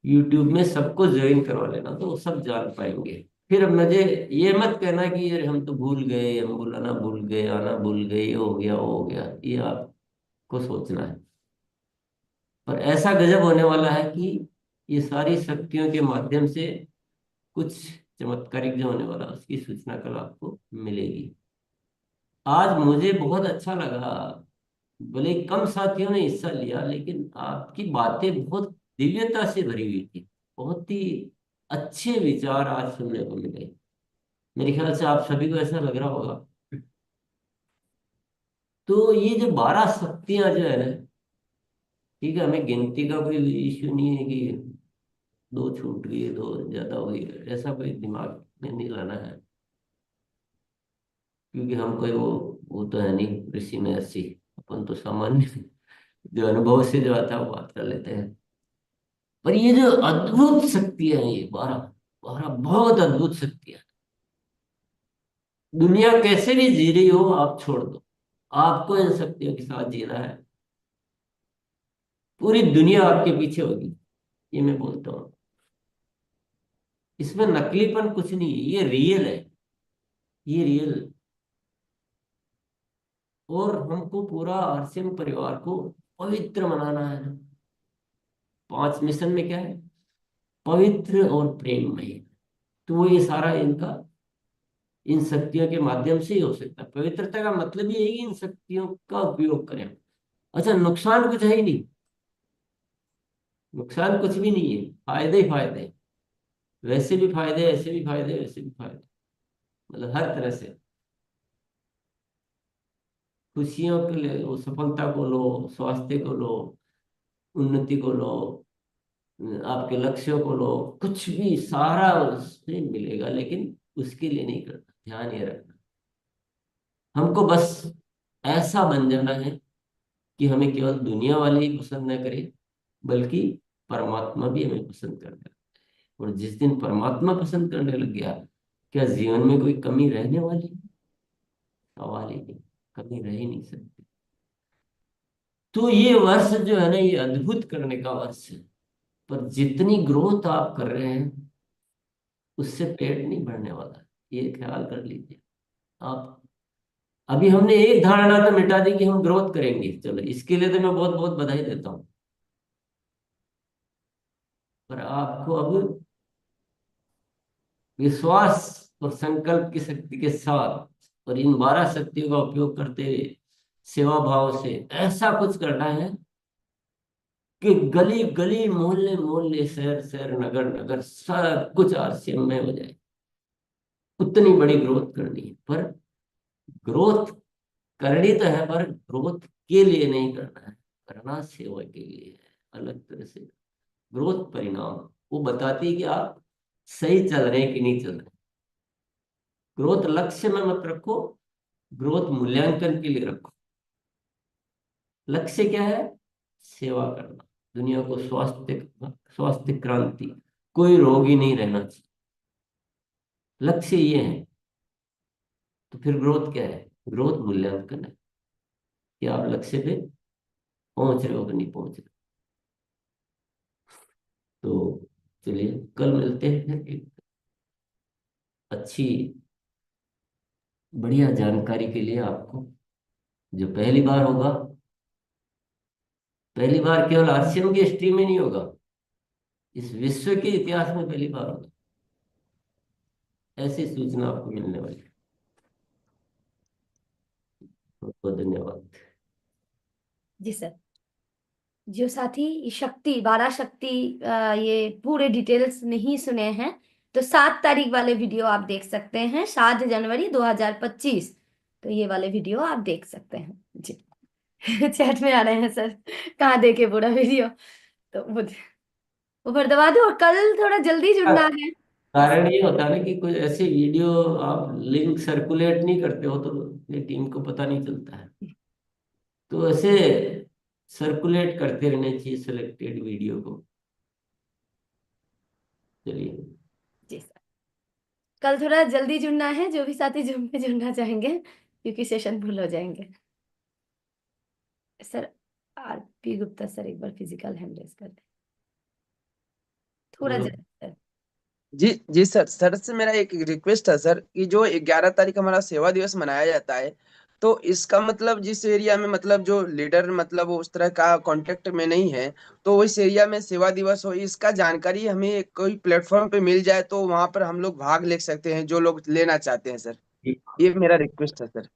यूट्यूब में सबको ज्वाइन करवा लेना, तो वो सब जान पाएंगे। फिर अब मुझे ये मत कहना कि यार हम तो भूल गए, हम बुलाना भूल गए, आना भूल गए, ये हो गया वो हो गया, ये आपको सोचना है। पर ऐसा गजब होने वाला है कि ये सारी शक्तियों के माध्यम से कुछ चमत्कारिक जो होने वाला है, उसकी सूचना कल आपको मिलेगी। आज मुझे बहुत अच्छा लगा, भले कम साथियों ने हिस्सा लिया, लेकिन आपकी बातें बहुत दिव्यता से भरी हुई थी। बहुत ही अच्छे विचार आज सुनने को मिले। मेरे ख्याल से आप सभी को ऐसा लग रहा होगा। तो ये जो 12 शक्तियां जो है ना, ठीक है, हमें गिनती का कोई इश्यू नहीं है कि दो छूट गई, दो ज्यादा हो गई, ऐसा कोई दिमाग में नहीं लाना है, क्योंकि हम कोई वो तो है नहीं ऋषि महर्षि। अपन तो सामान्य जो अनुभव से जो आता है वो बात कर लेते हैं। पर ये जो अद्भुत शक्तियां हैं, ये 12 12 बहुत अद्भुत शक्तियां, दुनिया कैसे भी जी रही हो आप छोड़ दो, आपको इन शक्तियों के साथ जीना है। पूरी दुनिया आपके पीछे होगी, ये मैं बोलता हूँ। इसमें नकलीपन कुछ नहीं है, ये रियल है, ये रियल। और हमको पूरा आरसीएम परिवार को पवित्र बनाना है ना। 5 मिशन में क्या है? पवित्र और प्रेममय। तो वो ये सारा इनका इन शक्तियों के माध्यम से ही हो सकता है। पवित्रता का मतलब ये है कि इन शक्तियों का उपयोग करें। अच्छा, नुकसान कुछ है ही नहीं, नुकसान कुछ भी नहीं है, फायदे ही फायदे हैं। वैसे भी फायदे, ऐसे भी फायदे, वैसे भी फायदे, मतलब हर तरह से। खुशियों के लिए लो, सफलता को लो, स्वास्थ्य को लो, उन्नति को लो, आपके लक्ष्यों को लो, कुछ भी सारा उससे मिलेगा, लेकिन उसके लिए नहीं करना। ध्यान ये रखना, हमको बस ऐसा बन जाना है कि हमें केवल दुनिया वाले ही पसंद न करे, बल्कि परमात्मा भी हमें पसंद करता है। और जिस दिन परमात्मा पसंद करने लग गया, क्या जीवन में कोई कमी रहने वाली? सवाल ही नहीं, कमी रह ही नहीं सकती। तो ये वर्ष जो है ना, ये अद्भुत करने का वर्ष है। पर जितनी ग्रोथ आप कर रहे हैं, उससे पेट नहीं भरने वाला, ये ख्याल कर लीजिए आप। अभी हमने एक धारणा तो मिटा दी कि हम ग्रोथ करेंगे, चलो इसके लिए तो मैं बहुत बहुत बधाई देता हूं। पर आपको अब विश्वास और संकल्प की शक्ति के साथ और इन 12 शक्तियों का उपयोग करते हुए सेवा भाव से ऐसा कुछ करना है कि गली गली, मोहल्ले मोहल्ले, शहर शहर, नगर नगर, सब कुछ आरसीएम में हो जाए। उतनी बड़ी ग्रोथ करनी है। पर ग्रोथ करनी तो है, पर ग्रोथ के लिए नहीं करना है, करना सेवा के लिए है। अलग तरह से ग्रोथ परिणाम वो बताती है कि आप सही चल रहे हैं कि नहीं चल रहे। ग्रोथ लक्ष्य में मत रखो, ग्रोथ मूल्यांकन के लिए रखो। लक्ष्य क्या है? सेवा करना, दुनिया को स्वास्थ्य, स्वास्थ्य क्रांति, कोई रोगी नहीं रहना चाहिए। लक्ष्य ये है। तो फिर ग्रोथ क्या है? ग्रोथ मूल्यांकन है कि आप लक्ष्य पे पहुंच रहे हो कि नहीं पहुंच रहे। तो चलिए कल मिलते हैं फिर एक अच्छी बढ़िया जानकारी के लिए आपको। जो पहली बार होगा, पहली बार केवल आरसीएम की हिस्ट्री में नहीं होगा, इस विश्व के इतिहास में पहली बार होगा। ऐसी सूचना आपको मिलने वाली है। बहुत बहुत धन्यवाद। जी सर। जो साथी शक्ति 12 शक्ति ये पूरे डिटेल्स नहीं सुने हैं, तो 7 तारीख वाले वीडियो आप देख सकते हैं, 7 जनवरी 2025। तो ये वाले वीडियो आप देख सकते हैं जी। चैट में आ रहे हैं सर, कहाँ देखे पूरा वीडियो, तो मुझे ऊपर दबा दो। और कल थोड़ा जल्दी जुड़ना है। कारण ये होता है ना कि कुछ ऐसे वीडियो आप लिंक सर्कुलेट नहीं करते हो, तो ये टीम को पता नहीं चलता है। तो ऐसे सर्कुलेट करते रहने चाहिए सिलेक्टेड वीडियो को। चलिए जी सर, कल थोड़ा जल्दी जुड़ना है, जो भी साथी जूम में जुड़ना चाहेंगे, क्योंकि सेशन फुल हो जाएंगे। सर आरपी गुप्ता सर, एक बार फिजिकल हैंड रेज कर दें थोड़ा जल्दी सर। जी जी सर, सर से मेरा एक रिक्वेस्ट है सर, कि जो 11 तारीख हमारा सेवा दिवस मनाया जाता है, तो इसका मतलब जिस एरिया में मतलब जो लीडर मतलब उस तरह का कांटेक्ट में नहीं है, तो उस एरिया में सेवा दिवस हो, इसका जानकारी हमें कोई प्लेटफॉर्म पे मिल जाए तो वहां पर हम लोग भाग ले सकते हैं, जो लोग लेना चाहते हैं सर। ये मेरा रिक्वेस्ट है सर।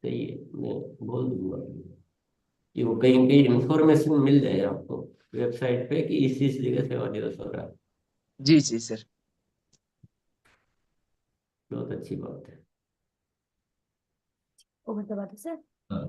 सही है, मैं बोल दूंगा कि वो कहीं कहीं इंफॉर्मेशन मिल जाए आपको वेबसाइट पे कि इस जगह सेवा दिवस हो रहा है। जी जी सर। बहुत अच्छी बात है। ऊपर दबा दो सर। हाँ।